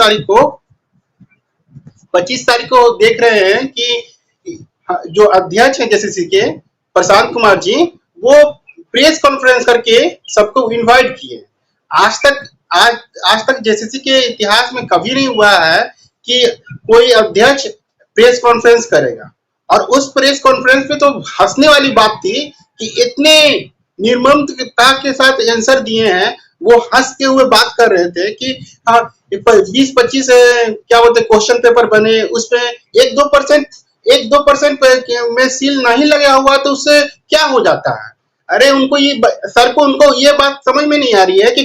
तारीख को देख रहे हैं कि जो अध्यक्ष है जेसीसी के प्रशांत कुमार जी, वो प्रेस कॉन्फ्रेंस करके सबको इनवाइट किए। आज तक जेसीसी के इतिहास में कभी नहीं हुआ है कि कोई अध्यक्ष प्रेस कॉन्फ्रेंस करेगा। और उस प्रेस कॉन्फ्रेंस पे तो हंसने वाली बात थी कि इतने निर्ममता के साथ आंसर दिए हैं। वो हंस के हुए बात कर रहे थे कि 20-25 क्या बोलते क्वेश्चन पेपर बने, उसमें 1-2% में सील नहीं लगा हुआ तो उससे क्या हो जाता है। अरे उनको ये बात समझ में नहीं आ रही है कि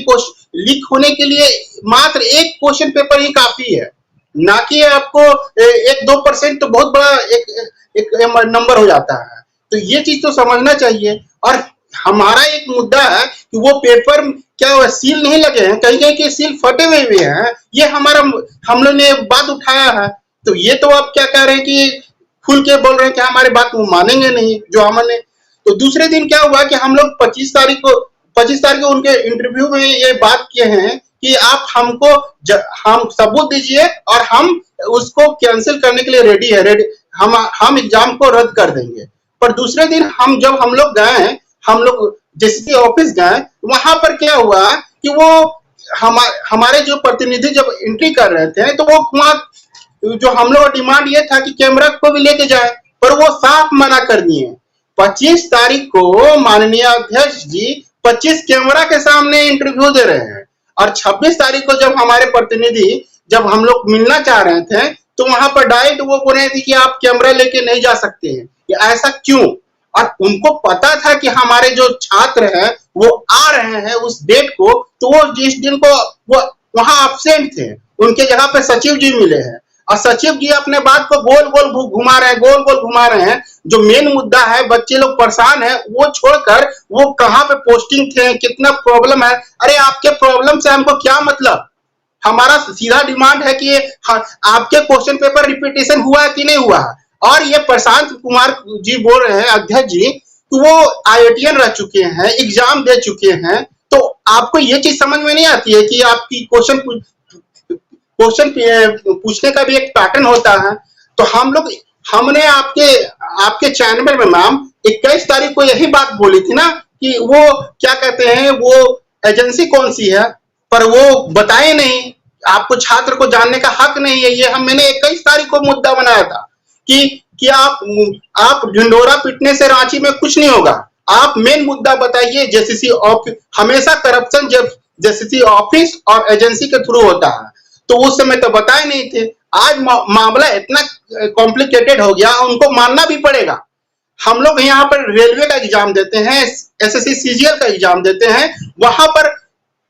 लीक होने के लिए मात्र एक क्वेश्चन पेपर ही काफी है, ना कि आपको 1-2% तो बहुत बड़ा एक नंबर हो जाता है। तो ये चीज तो समझना चाहिए। और हमारा एक मुद्दा है कि वो पेपर क्या हुआ, सील नहीं लगे हैं, कहीं कहीं के सील फटे हुए हैं। ये हम लोग ने बात उठाया है। तो ये तो आप क्या कह रहे हैं कि खुल के बोल रहे हैं कि हमारी बात वो मानेंगे नहीं जो हमने। तो दूसरे दिन क्या हुआ कि हम लोग 25 तारीख को उनके इंटरव्यू में ये बात किए हैं कि आप हम सबूत दीजिए और हम उसको कैंसिल करने के लिए रेडी है, हम एग्जाम को रद्द कर देंगे। पर दूसरे दिन हम लोग गए, हम लोग जेसीसी ऑफिस गए, वहां पर क्या हुआ कि वो हमारे जो प्रतिनिधि जब एंट्री कर रहे थे तो वो वहां जो हम लोग का डिमांड ये था कि कैमरा को भी लेके जाए, पर वो साफ मना कर दिए। 25 तारीख को माननीय अध्यक्ष जी 25 कैमरा के सामने इंटरव्यू दे रहे हैं, और 26 तारीख को जब हमारे प्रतिनिधि जब हम लोग मिलना चाह रहे थे तो वहां पर डायरेक्ट वो बोल रहे थे कि आप कैमरा लेके नहीं जा सकते हैं। ये ऐसा क्यों? और उनको पता था कि हमारे जो छात्र हैं वो आ रहे हैं उस डेट को, तो वो जिस दिन को वो वहां एब्सेंट थे, उनके जगह पे सचिव जी मिले हैं और सचिव जी अपने बात को गोल गोल घुमा रहे हैं। जो मेन मुद्दा है, बच्चे लोग परेशान हैं, वो छोड़कर वो कहाँ पे पोस्टिंग थे, कितना प्रॉब्लम है। अरे आपके प्रॉब्लम से हमको क्या मतलब? हमारा सीधा डिमांड है कि आपके क्वेश्चन पेपर रिपीटेशन हुआ है कि नहीं हुआ है। और ये प्रशांत कुमार जी बोल रहे हैं अध्यक्ष जी कि वो IITian रह चुके हैं, एग्जाम दे चुके हैं। तो आपको ये चीज समझ में नहीं आती है कि आपकी क्वेश्चन पूछने का भी एक पैटर्न होता है। तो हमने आपके चैनल में मैम 21 तारीख को यही बात बोली थी ना कि वो क्या कहते हैं, वो एजेंसी कौन सी है, पर वो बताए नहीं। आपको छात्र को जानने का हक नहीं है। ये मैंने 21 तारीख को मुद्दा बनाया था कि आप ढिंडोरा पीटने से रांची में कुछ नहीं होगा। आप मेन मुद्दा बताइए। जेसीसी ऑफिस हमेशा करप्शन जब जेसीसी ऑफिस और एजेंसी के थ्रू होता है, तो उस समय तो बताए नहीं थे। आज मामला इतना कॉम्प्लिकेटेड हो गया, उनको मानना भी पड़ेगा। हम लोग यहाँ पर रेलवे का एग्जाम देते हैं, SSC CGL का एग्जाम देते हैं, वहां पर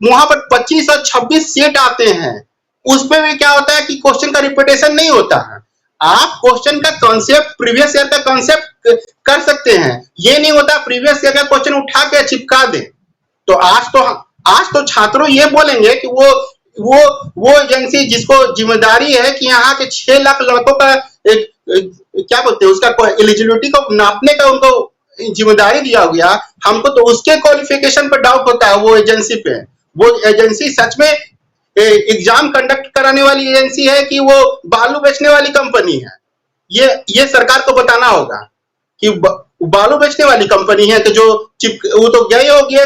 वहां पर 25 और 26 सेट आते हैं, उसमें भी क्या होता है कि क्वेश्चन का रिपीटेशन नहीं होता है। आप क्वेश्चन का कॉन्सेप्ट, प्रीवियस ईयर का कॉन्सेप्ट कर सकते हैं, ये नहीं होता प्रीवियस ईयर का क्वेश्चन उठा के चिपका दें। तो आज तो छात्रों ये बोलेंगे कि वो एजेंसी जिसको जिम्मेदारी है कि यहाँ के 6 लाख लड़कों का एक क्या बोलते हैं उसका एलिजिबिलिटी को नापने का उनको जिम्मेदारी दिया गया, हमको तो उसके क्वालिफिकेशन पर डाउट होता है। वो एजेंसी पे, वो एजेंसी सच में एग्जाम कंडक्ट कराने वाली एजेंसी है कि वो बालू बेचने वाली कंपनी है? ये सरकार को बताना होगा कि बालू बेचने वाली कंपनी है कि जो वो तो गए होगी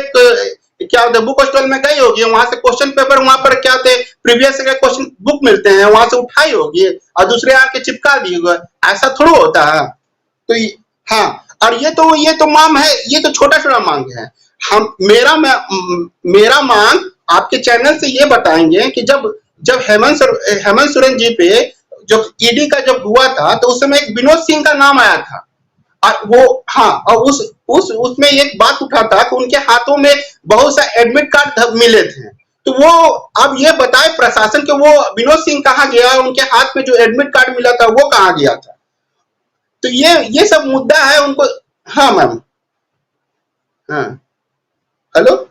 क्या होता है बुक स्टॉल में गई होगी, वहां से क्वेश्चन पेपर वहां पर क्या होते प्रीवियस के क्वेश्चन बुक मिलते हैं, वहां से उठाई होगी और दूसरे आके चिपका दी होगा। ऐसा थोड़ा होता है। तो हाँ, और ये तो मांग है, ये तो छोटा मांग है। मेरा मांग आपके चैनल से ये बताएंगे कि जब हेमंत सोरेन जी पे जब ईडी का जब हुआ था तो उस समय एक विनोद सिंह का नाम आया था, और वो हाँ, और उसमें एक बात उठा था कि उनके हाथों में बहुत सा एडमिट कार्ड मिले थे। तो वो अब ये बताए प्रशासन के वो विनोद सिंह कहाँ गया, उनके हाथ में जो एडमिट कार्ड मिला था वो कहाँ गया था। तो ये सब मुद्दा है उनको। हाँ मैम, हाँ हेलो।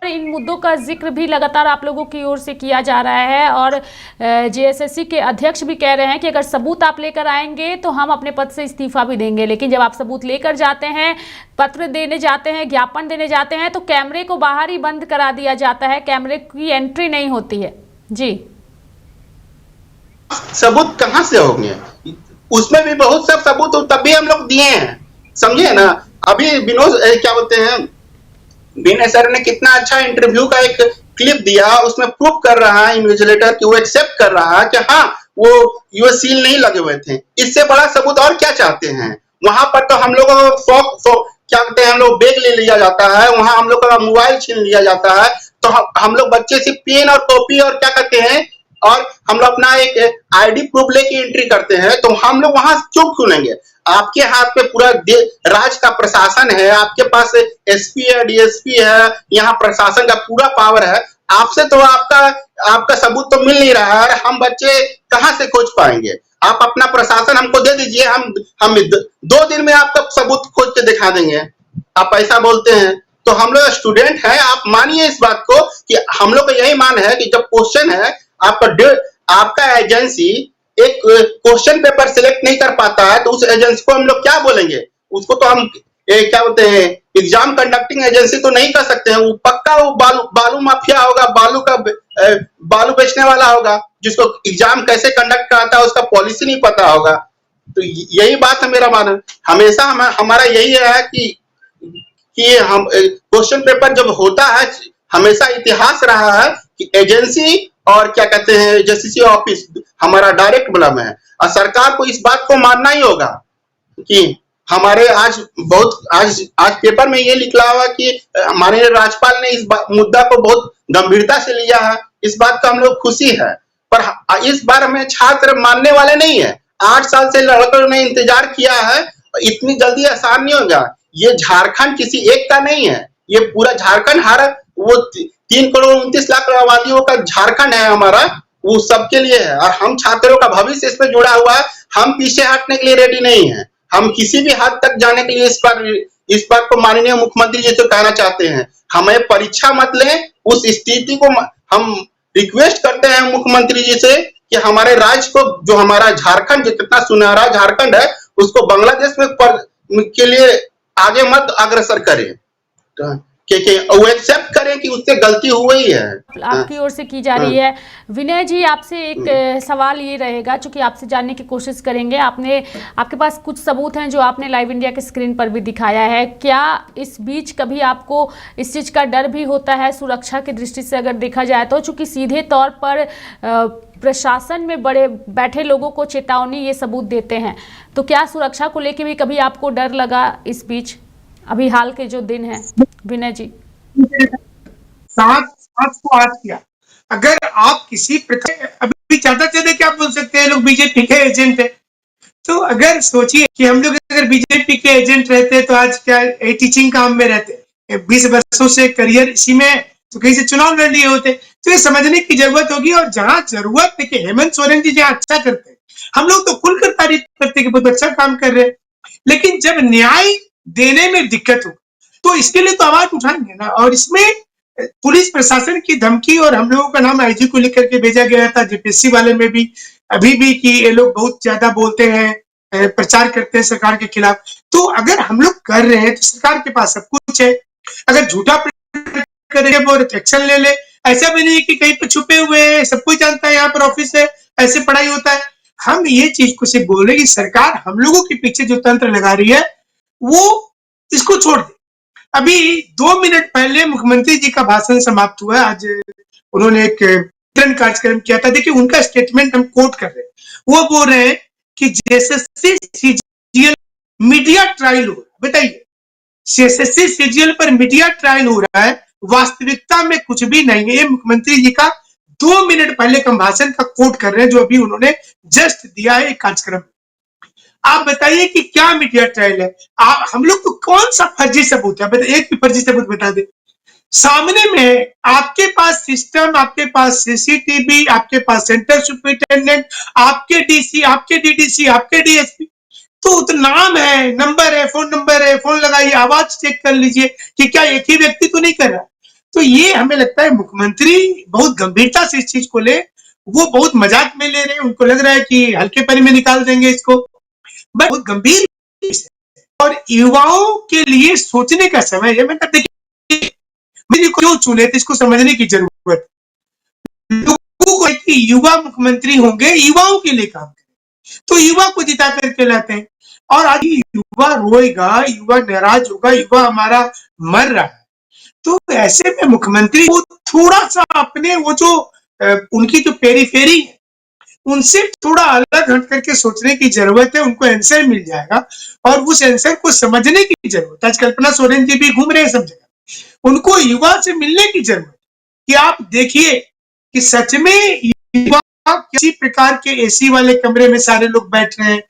इन मुद्दों का जिक्र भी लगातार आप लोगों की ओर से किया जा रहा है और जेएसएससी के अध्यक्ष भी कह रहे हैं कि अगर सबूत आप लेकर आएंगे तो हम अपने पद से इस्तीफा भी देंगे। लेकिन जब आप सबूत लेकर जाते हैं, पत्र देने जाते हैं, ज्ञापन देने जाते हैं, तो कैमरे को बाहर ही बंद करा दिया जाता है, कैमरे की एंट्री नहीं होती है। जी, सबूत कहाँ से होंगे? उसमें भी बहुत सब सबूत तभी हम लोग दिए हैं, समझे ना। अभी विनोद क्या बोलते हैं, विनय सर ने कितना अच्छा इंटरव्यू का एक क्लिप दिया, उसमें प्रूफ कर रहा है इन्विजिलेटर कि वो एक्सेप्ट कर रहा है कि हाँ वो यूएस सील नहीं लगे हुए थे। इससे बड़ा सबूत और क्या चाहते हैं? वहां पर तो हम लोगों को क्या कहते हैं, हम लोग बैग ले लिया जाता है, वहां हम लोग का मोबाइल छीन लिया जाता है। तो हम लोग बच्चे से पेन और कॉपी और क्या कहते हैं, और हम लोग अपना एक आईडी प्रूफ लेके एंट्री करते हैं। तो हम लोग वहां चुप सुनेंगे? आपके हाथ पे पूरा राज का प्रशासन है, आपके पास एसपी है, डीएसपी है, यहाँ प्रशासन का पूरा पावर है। आपसे तो आपका सबूत तो मिल नहीं रहा है, हम बच्चे कहाँ से खोज पाएंगे? आप अपना प्रशासन हमको दे दीजिए, हम 2 दिन में आपका सबूत खोज के दिखा देंगे। आप ऐसा बोलते हैं तो हम लोग स्टूडेंट हैं, आप मानिए इस बात को कि हम लोग का यही मान है कि जब क्वेश्चन है आपका एजेंसी एक क्वेश्चन पेपर सिलेक्ट नहीं कर पाता है तो उस एजेंसी को हम लोग क्या बोलेंगे? उसको तो हम क्या बोलते हैं, एग्जाम कंडक्टिंग एजेंसी तो नहीं कर सकते हैं। वो पक्का वो बालू माफिया होगा, बालू बेचने वाला होगा, जिसको एग्जाम कैसे कंडक्ट कराता है उसका पॉलिसी नहीं पता होगा। तो यही बात है मेरा मानना। हमेशा हमारा यही है कि हम क्वेश्चन पेपर जब होता है, हमेशा इतिहास रहा है कि एजेंसी और क्या कहते हैं जेसीसी ऑफिस हमारा डायरेक्ट बलम है, और सरकार को इस बात को मानना ही होगा कि हमारे आज पेपर में ये लिखा हुआ कि माननीय राज्यपाल ने इस मुद्दा को बहुत गंभीरता से लिया है। इस बात का हम लोग खुशी है, पर इस बार हमें छात्र मानने वाले नहीं है। 8 साल से लड़कों ने इंतजार किया है, इतनी जल्दी आसान नहीं होगा। ये झारखंड किसी एक का नहीं है, ये पूरा झारखंड वो 3,29,00,000 आबादियों का झारखंड है हमारा, वो सबके लिए है। और हम छात्रों का भविष्य इसमें जुड़ा हुआ है, हम पीछे हटने के लिए रेडी नहीं है। हम किसी भी हद तक जाने के लिए इस बात को माननीय मुख्यमंत्री जी से कहना चाहते हैं, हमें परीक्षा मत लें। उस स्थिति को हम रिक्वेस्ट करते हैं मुख्यमंत्री जी से कि हमारे राज्य को, जो हमारा झारखंड जो कितना सुनहरा झारखंड है, उसको बांग्लादेश में के लिए आगे मत अग्रसर करें, वो एक्सेप्ट करें कि उससे गलती हुई है। आपकी ओर से की जा रही है। विनय जी, आपसे एक सवाल ये रहेगा, चूंकि आपसे जानने की कोशिश करेंगे। आपके पास कुछ सबूत हैं जो आपने लाइव इंडिया के स्क्रीन पर भी दिखाया है। क्या इस बीच कभी आपको इस चीज़ का डर भी होता है, सुरक्षा की दृष्टि से अगर देखा जाए तो? चूंकि सीधे तौर पर प्रशासन में बड़े बैठे लोगों को चेतावनी ये सबूत देते हैं, तो क्या सुरक्षा को लेकर भी कभी आपको डर लगा इस बीच, अभी हाल के जो दिन है? विनय जी, साथ को आज किया। अगर आप किसी प्रकार, अभी ज्यादा क्या बोल सकते हैं, लोग बीजेपी के एजेंट है। तो अगर सोचिए कि हम लोग अगर बीजेपी के एजेंट रहते तो आज क्या टीचिंग काम में रहते, 20 वर्षों से करियर इसी में, तो कहीं से चुनाव लड़ लिए होते। तो ये समझने की जरूरत होगी। और जहां जरूरत है कि हेमंत सोरेन जी जहां अच्छा करते हैं, हम लोग तो खुलकर तारीफ करते हैं कि बहुत अच्छा काम कर रहे हैं, लेकिन जब न्याय देने में दिक्कत हो तो इसके लिए तो आवाज उठाएंगे ना। और इसमें पुलिस प्रशासन की धमकी, और हम लोगों का नाम आईजी को लेकर के भेजा गया था, जेपीएससी वाले में भी अभी भी कि ये लोग बहुत ज्यादा बोलते हैं, प्रचार करते हैं सरकार के खिलाफ। तो अगर हम लोग कर रहे हैं तो सरकार के पास सब कुछ है। अगर झूठा करे वो एक्शन ले ले, ऐसा भी नहीं कि कहीं पे छुपे हुए हैं, सब कोई जानता है यहाँ पर ऑफिस है, ऐसे पढ़ाई होता है। हम ये चीज को सिर्फ बोल रहे कि सरकार हम लोगों के पीछे जो तंत्र लगा रही है वो इसको छोड़ दे। अभी 2 मिनट पहले मुख्यमंत्री जी का भाषण समाप्त हुआ। आज उन्होंने एक वितरण कार्यक्रम किया था। देखिए उनका स्टेटमेंट हम कोट कर रहे हैं। वो बोल रहे हैं कि जेएसएससी सीजीएल मीडिया ट्रायल हो रहा है। बताइए, जेएसएससी सीजीएल पर मीडिया ट्रायल हो रहा है, वास्तविकता में कुछ भी नहीं है। ये मुख्यमंत्री जी का 2 मिनट पहले का भाषण का कोट कर रहे हैं, जो अभी उन्होंने जस्ट दिया है एक कार्यक्रम। आप बताइए कि क्या मीडिया ट्रायल है? आप हम लोग को कौन सा फर्जी सबूत है? एक भी फर्जी सबूत बता दे। सामने में आपके पास सिस्टम, आपके पास सीसीटीवी, आपके पास सेंटर सुपरिटेंडेंट, आपके डीसी, आपके डीडीसी, आपके डीएसपी, तो नाम है, नंबर है, फोन नंबर है, फोन लगाइए, आवाज चेक कर लीजिए कि क्या एक ही व्यक्ति तो नहीं कर रहा। तो ये हमें लगता है मुख्यमंत्री बहुत गंभीरता से इस चीज को ले, वो बहुत मजाक में ले रहे हैं। उनको लग रहा है कि हल्के पनी में निकाल देंगे इसको, बट बहुत गंभीर और युवाओं के लिए सोचने का समय है। मतलब देखिए मेरी क्यों चुने थे इसको समझने की जरूरत। लोगों को कि युवा मुख्यमंत्री होंगे, युवाओं के लिए काम करें, तो युवा को जिता करके लाते हैं। और आज युवा रोएगा, युवा नाराज होगा, युवा हमारा मर रहा है। तो ऐसे में मुख्यमंत्री को थोड़ा सा अपने वो जो उनकी जो पेरीफेरी है उनसे थोड़ा अलग हट करके सोचने की जरूरत है। उनको आंसर मिल जाएगा और उस आंसर को समझने की जरूरत है। आज कल्पना सोरेन जी भी घूम रहे हैं सब जगह, उनको युवा से मिलने की जरूरत कि आप देखिए कि सच में युवा किसी प्रकार के एसी वाले कमरे में सारे लोग बैठ रहे हैं,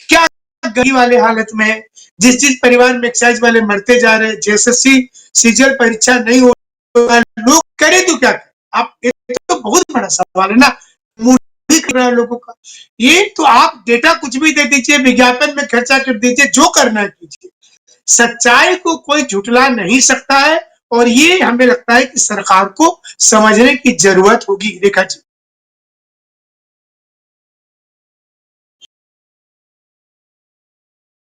क्या गरीब वाले हालत में है, जिस परिवार में एक्साइज वाले मरते जा रहे हैं, जेएसएससी सीजीएल परीक्षा नहीं हो रहा, लोग करे तो क्या करें? आप तो बहुत बड़ा सवाल है ना कर रहा है लोगों का। ये तो आप डेटा कुछ भी दे दीजिए, विज्ञापन में खर्चा कर दीजिए, जो करना है कीजिए, सच्चाई को कोई झुठला नहीं सकता है। और ये हमें लगता है कि सरकार को समझने की जरूरत होगी। रेखा जी।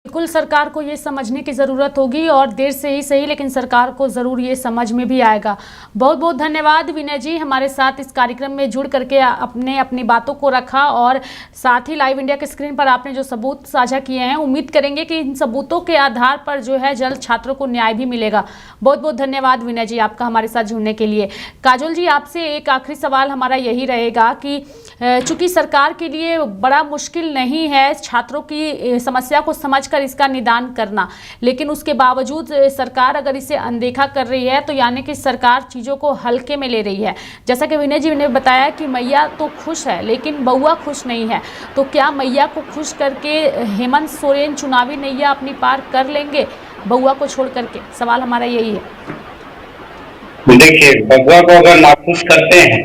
बिल्कुल सरकार को ये समझने की ज़रूरत होगी और देर से ही सही, लेकिन सरकार को ज़रूर ये समझ में भी आएगा। बहुत बहुत धन्यवाद विनय जी, हमारे साथ इस कार्यक्रम में जुड़ करके आपने अपनी बातों को रखा और साथ ही लाइव इंडिया के स्क्रीन पर आपने जो सबूत साझा किए हैं, उम्मीद करेंगे कि इन सबूतों के आधार पर जो है जल्द छात्रों को न्याय भी मिलेगा। बहुत बहुत धन्यवाद विनय जी आपका हमारे साथ जुड़ने के लिए। काजोल जी, आपसे एक आखिरी सवाल हमारा यही रहेगा कि चूँकि सरकार के लिए बड़ा मुश्किल नहीं है छात्रों की समस्या को समझकर इसका निदान करना, लेकिन उसके बावजूद सरकार अगर इसे अनदेखा कर रही है तो यानी कि सरकार चीज़ों को हल्के में ले रही है। जैसा कि विनय जी ने बताया कि मैया तो खुश है लेकिन बउआ खुश नहीं है, तो क्या मैया को खुश करके हेमंत सोरेन चुनावी नैया अपनी पार कर लेंगे बउआ को छोड़ करके? सवाल हमारा यही है। देखिए, बउआ को अगर नाखुश करते हैं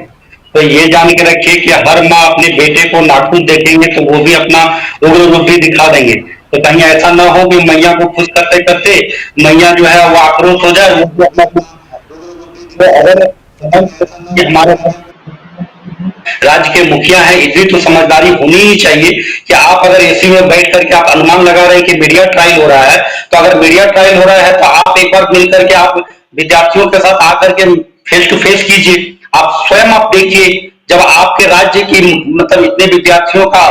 तो ये जान के रखिए कि हर माँ अपने बेटे को नाखुश देखेंगे तो वो भी अपना उग्र रूप भी दिखा देंगे। तो कहीं ऐसा ना हो कि मैया को खुश करते करते मैया जो है वो आक्रोश हो जाए, वो भी अपना। तो अगर हमारे राज्य के मुखिया हैं, इतनी तो समझदारी होनी ही चाहिए कि आप अगर एसी में बैठ करके आप अनुमान लगा रहे हैं कि मीडिया ट्रायल हो रहा है, तो अगर मीडिया ट्रायल हो रहा है तो आप एक बार मिल करके आप विद्यार्थियों के साथ आकर के फेस टू फेस कीजिए। आप स्वयं आप देखिए, जब आपके राज्य की मतलब इतने विद्यार्थियों का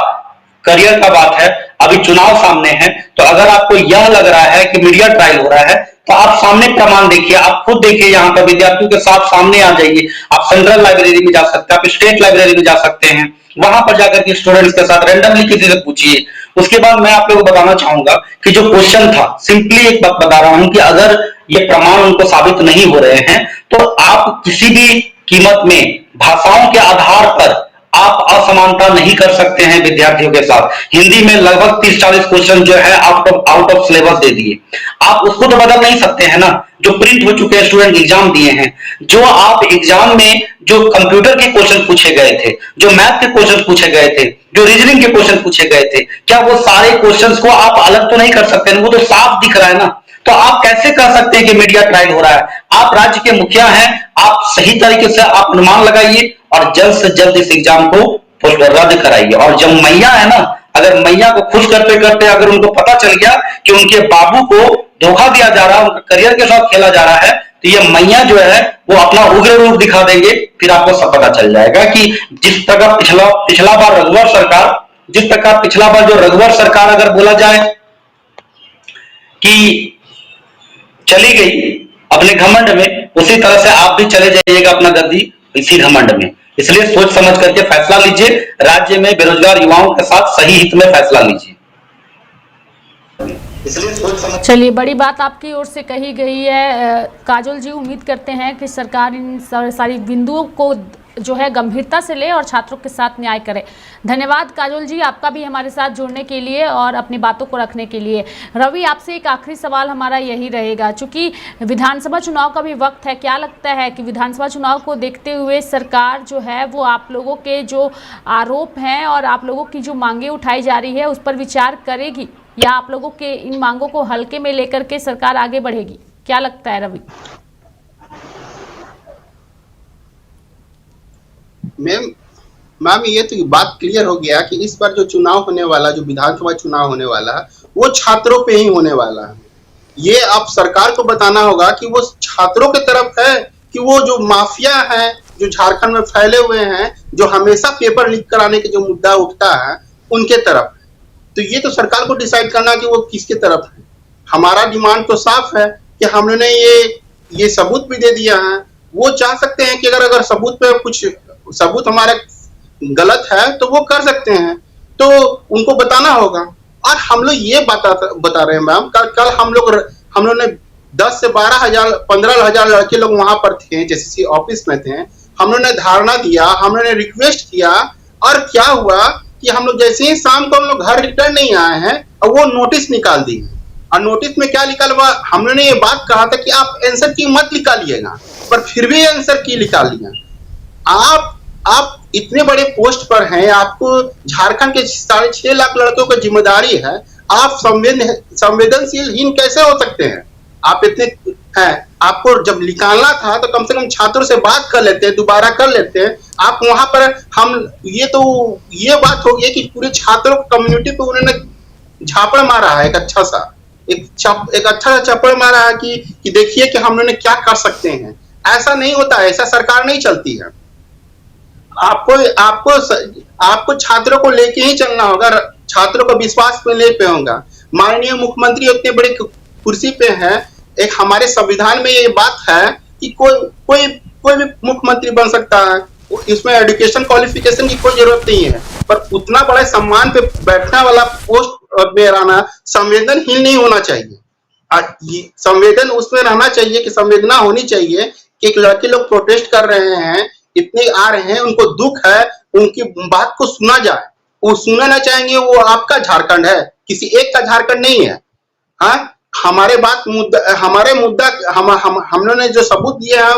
करियर का बात है, अभी चुनाव सामने है, तो अगर आपको यह लग रहा है कि मीडिया ट्रायल हो रहा है तो आप सामने प्रमाण देखिए, आप खुद देखिए, यहाँ पर विद्यार्थियों के साथ सामने आ जाइए। आप सेंट्रल लाइब्रेरी में जा सकते हैं, आप स्टेट लाइब्रेरी में जा सकते हैं, वहां पर जाकर के स्टूडेंट्स के साथ रैंडमली किसी से पूछिए। उसके बाद मैं आप लोगों को बताना चाहूंगा कि जो क्वेश्चन था, सिंपली एक बात बता रहा हूं कि अगर ये प्रमाण उनको साबित नहीं हो रहे हैं तो आप किसी भी कीमत में भाषाओं के आधार पर आप असमानता नहीं कर सकते हैं विद्यार्थियों के साथ। हिंदी में लगभग 30-40 क्वेश्चन जो है आउट ऑफ सिलेबस दे दिए, आप उसको तो बदल नहीं सकते हैं ना, जो प्रिंट हो चुके हैं, स्टूडेंट एग्जाम दिए हैं। जो आप एग्जाम में जो कंप्यूटर के क्वेश्चन पूछे गए थे, जो मैथ के क्वेश्चन पूछे गए थे, जो रीजनिंग के क्वेश्चन पूछे गए थे, क्या वो सारे क्वेश्चंस को आप अलग तो नहीं कर सकते हैं? वो तो साफ दिख रहा है ना। तो आप कैसे कह सकते हैं कि मीडिया ट्रायल हो रहा है? आप राज्य के मुखिया हैं, आप सही तरीके से आप अनुमान लगाइए और जल्द से जल्द इस एग्जाम को रद्द कराइए। और जब मैया है ना, अगर मैया को खुश करते करते अगर उनको पता चल गया कि उनके बाबू को धोखा दिया जा रहा है, उनका करियर के साथ खेला जा रहा है, तो ये मैया जो है वो अपना उग्र रूप दिखा देंगे। फिर आपको सब पता चल जाएगा कि जिस प्रकार पिछला बार रघुवर सरकार अगर बोला जाए कि चली गई अपने घमंड में, उसी तरह से आप भी चले जाइएगा अपना गद्दी इसी घमंड में। इसलिए सोच समझ करके फैसला लीजिए, राज्य में बेरोजगार युवाओं के साथ सही हित में फैसला लीजिए। चलिए, बड़ी बात आपकी ओर से कही गई है काजोल जी। उम्मीद करते हैं कि सरकार इन सारी बिंदुओं को जो है गंभीरता से ले और छात्रों के साथ न्याय करे। धन्यवाद काजोल जी, आपका भी हमारे साथ जुड़ने के लिए और अपनी बातों को रखने के लिए। रवि, आपसे एक आखिरी सवाल हमारा यही रहेगा, चूंकि विधानसभा चुनाव का भी वक्त है, क्या लगता है कि विधानसभा चुनाव को देखते हुए सरकार जो है वो आप लोगों के जो आरोप हैं और आप लोगों की जो मांगे उठाई जा रही है उस पर विचार करेगी, या आप लोगों के इन मांगों को हल्के में लेकर के सरकार आगे बढ़ेगी? क्या लगता है रवि? मैम ये तो बात क्लियर हो गया कि इस बार जो चुनाव होने वाला, जो विधानसभा चुनाव होने वाला है, वो छात्रों पे ही होने वाला है। ये अब सरकार को बताना होगा कि वो छात्रों की तरफ है कि वो जो माफिया है जो झारखंड में फैले हुए हैं, जो हमेशा पेपर लीक कराने के जो मुद्दा उठता है उनके तरफ। तो ये तो सरकार को डिसाइड करना कि वो किसके तरफ है। हमारा डिमांड तो साफ है कि हमने ये सबूत भी दे दिया है। वो चाह सकते हैं कि अगर सबूत पे कुछ सबूत हमारा गलत है तो वो कर सकते हैं, तो उनको बताना होगा। और हम लोग ये बता रहे हैं मैम, कल हम लोग ने 10 से 15,000 लड़के लोग वहां पर थे, जेसीसी ऑफिस में थे। हम लोग ने धारणा दिया, हम लोग ने रिक्वेस्ट किया, और क्या हुआ कि हम लोग जैसे ही शाम को हम लोग घर रिटर्न नहीं आए हैं और वो नोटिस निकाल दी। और नोटिस में क्या लिखा हुआ, हम लोगों ने ये बात कहा था कि आप आंसर की मत निकालिएगा, पर फिर भी आंसर की निकाल लिया। आप इतने बड़े पोस्ट पर हैं, आपको झारखंड के 6.5 लाख लड़कों की जिम्मेदारी है, आप संवेदनशीलहीन कैसे हो सकते हैं? आप इतने हैं, आपको जब निकालना था तो कम से कम छात्रों से बात कर लेते, दोबारा कर लेते। आप वहां पर ये बात हो गई कि पूरे छात्रों कम्युनिटी पे उन्होंने झापड़ मारा है, एक अच्छा सा चप्पड़ मारा है कि देखिए कि हम लोगों ने क्या कर सकते हैं। ऐसा नहीं होता है, ऐसा सरकार नहीं चलती है। आपको छात्रों को लेके ही चलना होगा, छात्रों को विश्वास में ले पे होगा। माननीय मुख्यमंत्री इतने बड़े कुर्सी पे हैं, एक हमारे संविधान में ये बात है कि कोई भी मुख्यमंत्री बन सकता है, इसमें एजुकेशन क्वालिफिकेशन की कोई जरूरत नहीं है। पर उतना बड़ा सम्मान पे बैठने वाला पोस्ट में रहना संवेदनहीन नहीं होना चाहिए। संवेदन उसमें रहना चाहिए कि संवेदना होनी चाहिए कि एक लड़के लोग प्रोटेस्ट कर रहे हैं, इतने आ रहे हैं, उनको दुख है, उनकी बात को सुना जाए। वो सुनना ना चाहेंगे, वो आपका झारखंड है, किसी एक का झारखंड नहीं है। हाँ, हमारे मुद्दा हम लोगों ने जो सबूत दिए हैं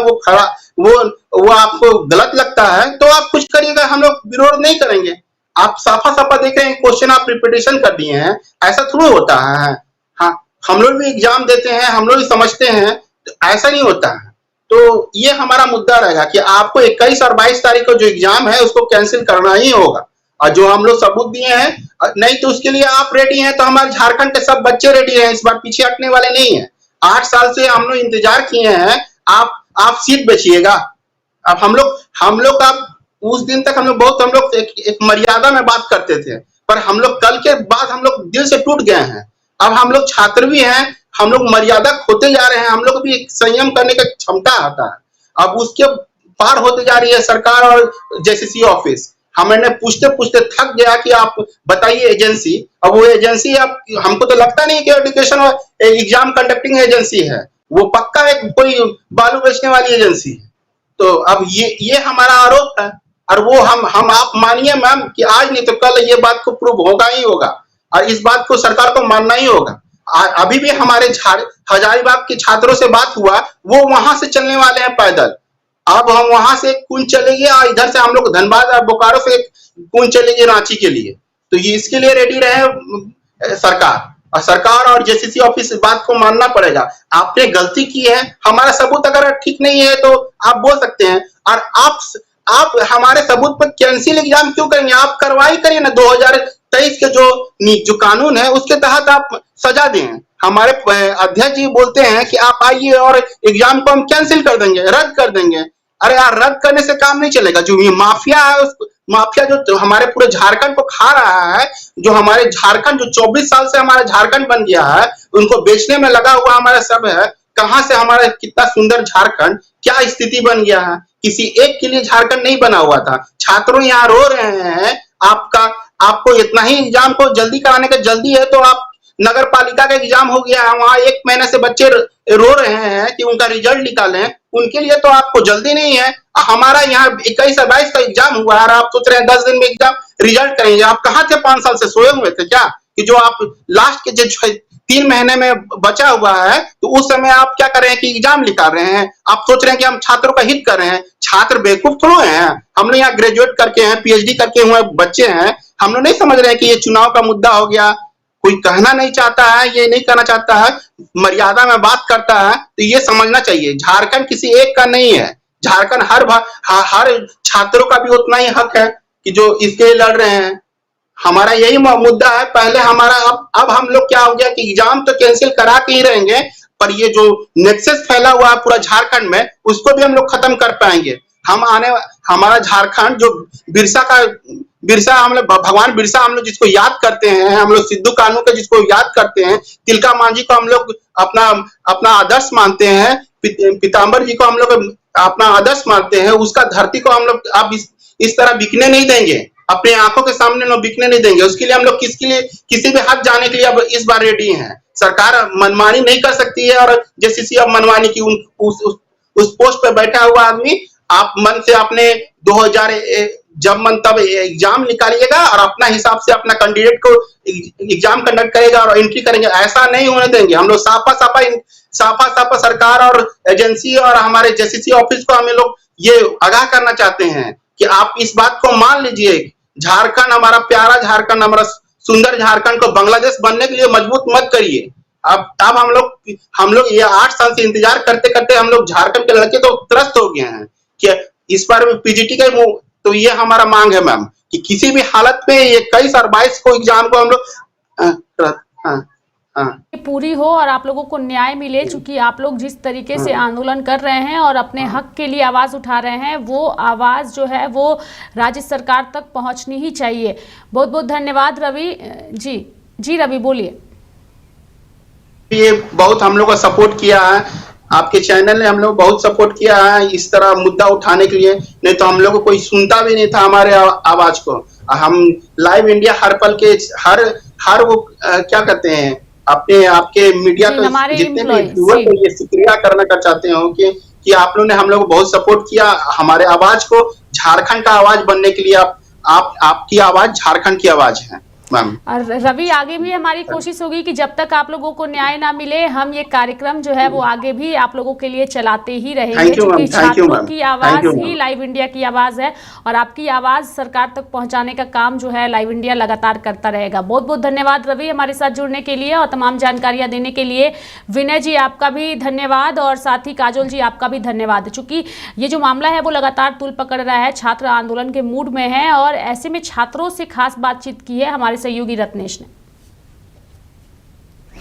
वो आपको गलत लगता है तो आप कुछ करिएगा, हम लोग विरोध नहीं करेंगे। आप साफा देख रहे हैं, क्वेश्चन आप रिपीटेशन कर दिए हैं, ऐसा थोड़ा होता है। हाँ, हम लोग भी एग्जाम देते हैं, हम लोग भी समझते हैं, तो ऐसा नहीं होता है। तो ये हमारा मुद्दा रहेगा कि आपको 21 और 22 तारीख को जो एग्जाम है उसको कैंसिल करना ही होगा। और जो हम लोग सबूत दिए हैं, नहीं तो उसके लिए आप रेडी हैं तो हमारे झारखंड के सब बच्चे रेडी हैं, इस बार पीछे हटने वाले नहीं हैं। 8 साल से हम लोग इंतजार किए हैं, आप सीट बेचिएगा। अब हम लोग आप उस दिन तक हम लोग एक मर्यादा में बात करते थे, पर हम लोग कल के बाद हम लोग दिल से टूट गए हैं। अब हम लोग छात्र भी हैं, हम लोग मर्यादा खोते जा रहे हैं, हम लोग भी एक संयम करने का क्षमता आता है। अब उसके पार होते जा रही है सरकार और जेसीसी ऑफिस। हमने पूछते थक गया कि आप बताइए एजेंसी। अब वो एजेंसी हमको तो लगता नहीं कि एजुकेशन एग्जाम कंडक्टिंग एजेंसी है, वो पक्का एक कोई बालू बेचने वाली एजेंसी है। तो अब ये हमारा आरोप है और वो हम आप मानिए मैम कि आज नहीं तो कल ये बात को प्रूव होगा ही होगा, और इस बात को सरकार को मानना ही होगा। अभी भी हमारे हजारीबाग के छात्रों से बात हुआ, वो वहां से चलने वाले हैं पैदल। अब हम वहां से कुंज चलेंगे और इधर से हम लोग धनबाद और बोकारो से कुंज चलेंगे रांची के लिए। तो ये इसके लिए रेडी रहे सरकार और जेसीसी ऑफिस इस बात को मानना पड़ेगा। आपने गलती की है, हमारा सबूत अगर ठीक नहीं है तो आप बोल सकते हैं, और आप हमारे सबूत पर कैंसिल एग्जाम क्यों करेंगे? आप कार्रवाई करिए ना, 2023 के जो कानून है उसके तहत आप सजा दें। हमारे अध्यक्ष जी बोलते हैं कि आप आइए और एग्जाम को हम कैंसिल कर देंगे, रद्द कर देंगे। अरे यार, रद्द करने से काम नहीं चलेगा। जो ये माफिया है, उस माफिया जो हमारे पूरे झारखंड को खा रहा है, जो हमारे झारखंड जो 24 साल से हमारा झारखंड बन गया है, उनको बेचने में लगा हुआ हमारा सब है। कहां से हमारा कितना सुंदर झारखंड, क्या स्थिति बन गया है। किसी एक के लिए झारखंड नहीं बना हुआ था। छात्रों यहाँ रो रहे हैं, आपको इतना ही एग्जाम को जल्दी कराने का जल्दी है, तो आप नगर पालिका का एग्जाम हो गया है, वहां 1 महीने से बच्चे रो रहे हैं कि उनका रिजल्ट निकालें, उनके लिए तो आपको जल्दी नहीं है। हमारा यहाँ 21-22 का एग्जाम हुआ है, आप सोच रहे हैं 10 दिन में एग्जाम रिजल्ट करेंगे। आप कहाँ थे? 5 साल से सोए हुए थे क्या? कि जो आप लास्ट के जो 3 महीने में बचा हुआ है, तो उस समय आप क्या कर रहे हैं कि एग्जाम निकाल रहे हैं। आप सोच रहे हैं कि हम छात्रों का हित कर रहे हैं। छात्र बेवकूफ थोड़े हैं। हम लोग यहाँ ग्रेजुएट करके हैं, पीएचडी करके हुए बच्चे हैं। हम लोग नहीं समझ रहे हैं कि ये चुनाव का मुद्दा हो गया। कोई कहना नहीं चाहता है, ये नहीं कहना चाहता है, मर्यादा में बात करता है, तो ये समझना चाहिए झारखंड किसी एक का नहीं है। झारखंड हर छात्रों का भी उतना ही हक है कि जो इसके लिए लड़ रहे हैं। हमारा यही मुद्दा है। पहले हमारा अब हम लोग क्या हो गया कि एग्जाम तो कैंसिल करा के ही रहेंगे, पर ये जो नेक्सस फैला हुआ है पूरा झारखंड में, उसको भी हम लोग खत्म कर पाएंगे। हमारा झारखंड जो बिरसा हम लोग भगवान बिरसा हम लोग जिसको याद करते हैं, हम लोग सिद्धू कान्हू के जिसको याद करते हैं, तिलका मांझी को हम लोग अपना आदर्श मानते हैं, पीताम्बर जी को हम लोग अपना आदर्श मानते हैं, उसका धरती को हम लोग अब इस तरह बिकने नहीं देंगे। अपने आंखों के सामने लोग बिकने नहीं देंगे। उसके लिए हम लोग किसी भी हद जाने के लिए अब इस बार रेडी हैं। सरकार मनमानी नहीं कर सकती है, और जेसीसी अब मनमानी की उस पोस्ट पे बैठा हुआ आदमी, आप मन से अपने 2000 जब मन तब एग्जाम निकालिएगा और अपना हिसाब से अपना कैंडिडेट को एग्जाम कंडक्ट करेगा और एंट्री करेंगे। ऐसा नहीं होने देंगे। हम लोग साफा सरकार और एजेंसी और हमारे जेसीसी ऑफिस को हमें लोग ये आगाह करना चाहते हैं कि आप इस बात को मान लीजिए। झारखंड, हमारा प्यारा झारखंड, हमारा सुंदर झारखंड को बांग्लादेश बनने के लिए मजबूत मत करिए। अब हम लोग ये 8 साल से इंतजार करते करते हम लोग झारखंड के लड़के तो त्रस्त हो गए हैं कि इस बार पीजीटी का तो ये हमारा मांग है मैम कि किसी भी हालत में 21 और 22 को एग्जाम को हम लोग पूरी हो और आप लोगों को न्याय मिले। चूंकि आप लोग जिस तरीके से आंदोलन कर रहे हैं और अपने हक के लिए आवाज उठा रहे हैं, वो आवाज जो है वो राज्य सरकार तक पहुंचनी ही चाहिए। बहुत बहुत धन्यवाद रवि जी रवि बोलिए। ये बहुत हम लोग का सपोर्ट किया है, आपके चैनल ने हम लोग बहुत सपोर्ट किया है इस तरह मुद्दा उठाने के लिए। नहीं तो हम लोग को कोई सुनता भी नहीं था हमारे आवाज को। हम लाइव इंडिया हर पल के हर वो क्या कहते हैं आपके मीडिया को जितने भी व्यूअर को ये शुक्रिया करना चाहते हो कि आप लोगों ने हम लोग को बहुत सपोर्ट किया। हमारे आवाज को झारखंड का आवाज बनने के लिए आपकी आवाज झारखंड की आवाज है मैम। और रवि, आगे भी हमारी कोशिश होगी कि जब तक आप लोगों को न्याय ना मिले, हम ये कार्यक्रम जो है वो आगे भी आप लोगों के लिए चलाते ही रहेंगे। क्योंकि छात्रों की आवाज ही लाइव इंडिया की आवाज है, और आपकी आवाज सरकार तक पहुंचाने का काम जो है लाइव इंडिया लगातार करता रहेगा। बहुत बहुत धन्यवाद रवि हमारे साथ जुड़ने के लिए और तमाम जानकारियां देने के लिए। विनय जी आपका भी धन्यवाद, और साथ ही काजोल जी आपका भी धन्यवाद। चूंकि ये जो मामला है वो लगातार तूल पकड़ रहा है, छात्र आंदोलन के मूड में है, और ऐसे में छात्रों से खास बातचीत की है हमारे सहयोगी रत्नेश ने।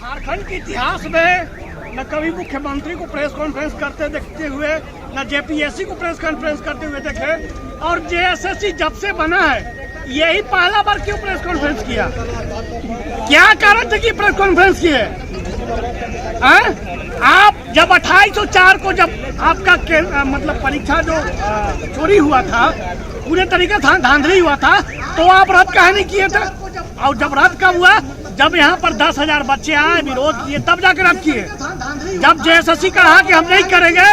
झारखंड के इतिहास में न कभी मुख्यमंत्री को प्रेस कॉन्फ्रेंस करते देखते हुए, न जेपीएससी को प्रेस कॉन्फ्रेंस करते हुए देखे, और जेएसएससी जब से बना है यही पहला बार क्यों प्रेस कॉन्फ्रेंस किया? क्या कारण था कि प्रेस कॉन्फ्रेंस किए? आप जब 2804 को जब आपका मतलब परीक्षा जो चोरी हुआ था, पूरे तरीके से धांधली हुआ था, तो आप रद्द काहे नहीं किए थे? और जब रद्द कब हुआ? जब यहाँ पर 10,000 बच्चे आए, विरोध किए, तब जाकर रद्द किए। जब जेएसएससी कहा कि हम नहीं करेंगे,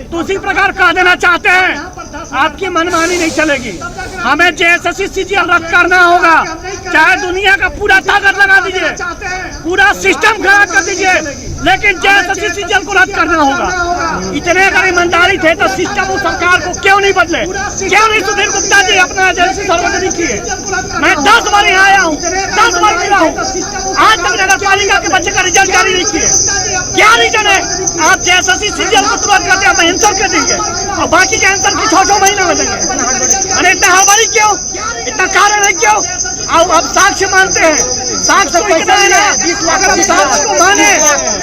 तो उसी प्रकार कह देना चाहते हैं आपकी मनमानी नहीं चलेगी। हमें जेएसएससी सीजीएल रद्द करना होगा, चाहे दुनिया का पूरा ताकत लगा दीजिए, पूरा सिस्टम खराब कर दीजिए, लेकिन जेएसएससी सीजीएल को रद्द करना होगा। इतने अगर ईमानदारी थे तो सिस्टम उस सरकार को क्यों नहीं बदले, क्यों नहीं सुधीर गुप्ता जी अपना एजेंसी सार्वजनिक किए। मैं 10 बार यहाँ आया हूँ, 10 बार मिला हूँ, आज तक नगर पालिका के बच्चे का रिजल्ट जारी नहीं किए। क्या रीजन है? आप जेएसएससी सीजीएल को तुरंत करते हैं, आंसर कर देंगे और बाकी के आंसर की 6 महीने में देंगे। अरे इतना हड़बड़ी क्यों, इतना कारण है क्यों? अब साक्ष्य मानते हैं, साक्ष्य अगर साक्ष्य को माने,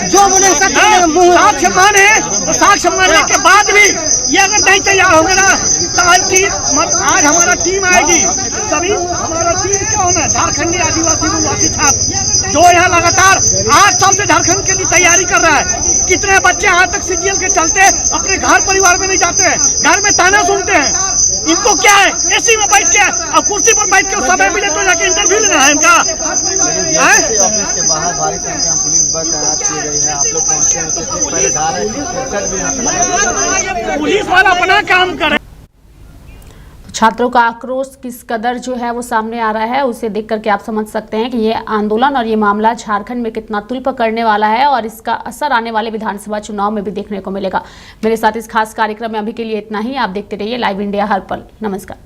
जो बोले साक्ष्य माने, तो साक्ष्य मानने के बाद भी ये अगर नहीं तैयार होंगे ना तो आज हमारा टीम आएगी। सभी हमारा टीम क्या होना, झारखंडी आदिवासी बहुभाषी छात्र जो यहाँ लगातार 8 साल से झारखंड के लिए तैयारी कर रहा है। कितने बच्चे आज तक सीजीएल के चलते अपने घर परिवार में नहीं जाते हैं, घर में ताना सुनते हैं। इनको क्या है, एसी में बैठ के और कुर्सी पर बैठ के समय मिले तो जाके इंटरव्यू लेना है इनका। ऑफिस के बाहर भारी संख्या में पुलिस बल तैनात की गई है, आप लोग पहुंचे हैं, पुलिस वाला अपना काम करे। छात्रों का आक्रोश किस कदर जो है वो सामने आ रहा है, उसे देख करके आप समझ सकते हैं कि ये आंदोलन और ये मामला झारखंड में कितना तुल पकड़ने वाला है और इसका असर आने वाले विधानसभा चुनाव में भी देखने को मिलेगा। मेरे साथ इस खास कार्यक्रम में अभी के लिए इतना ही। आप देखते रहिए लाइव इंडिया हर पल। नमस्कार।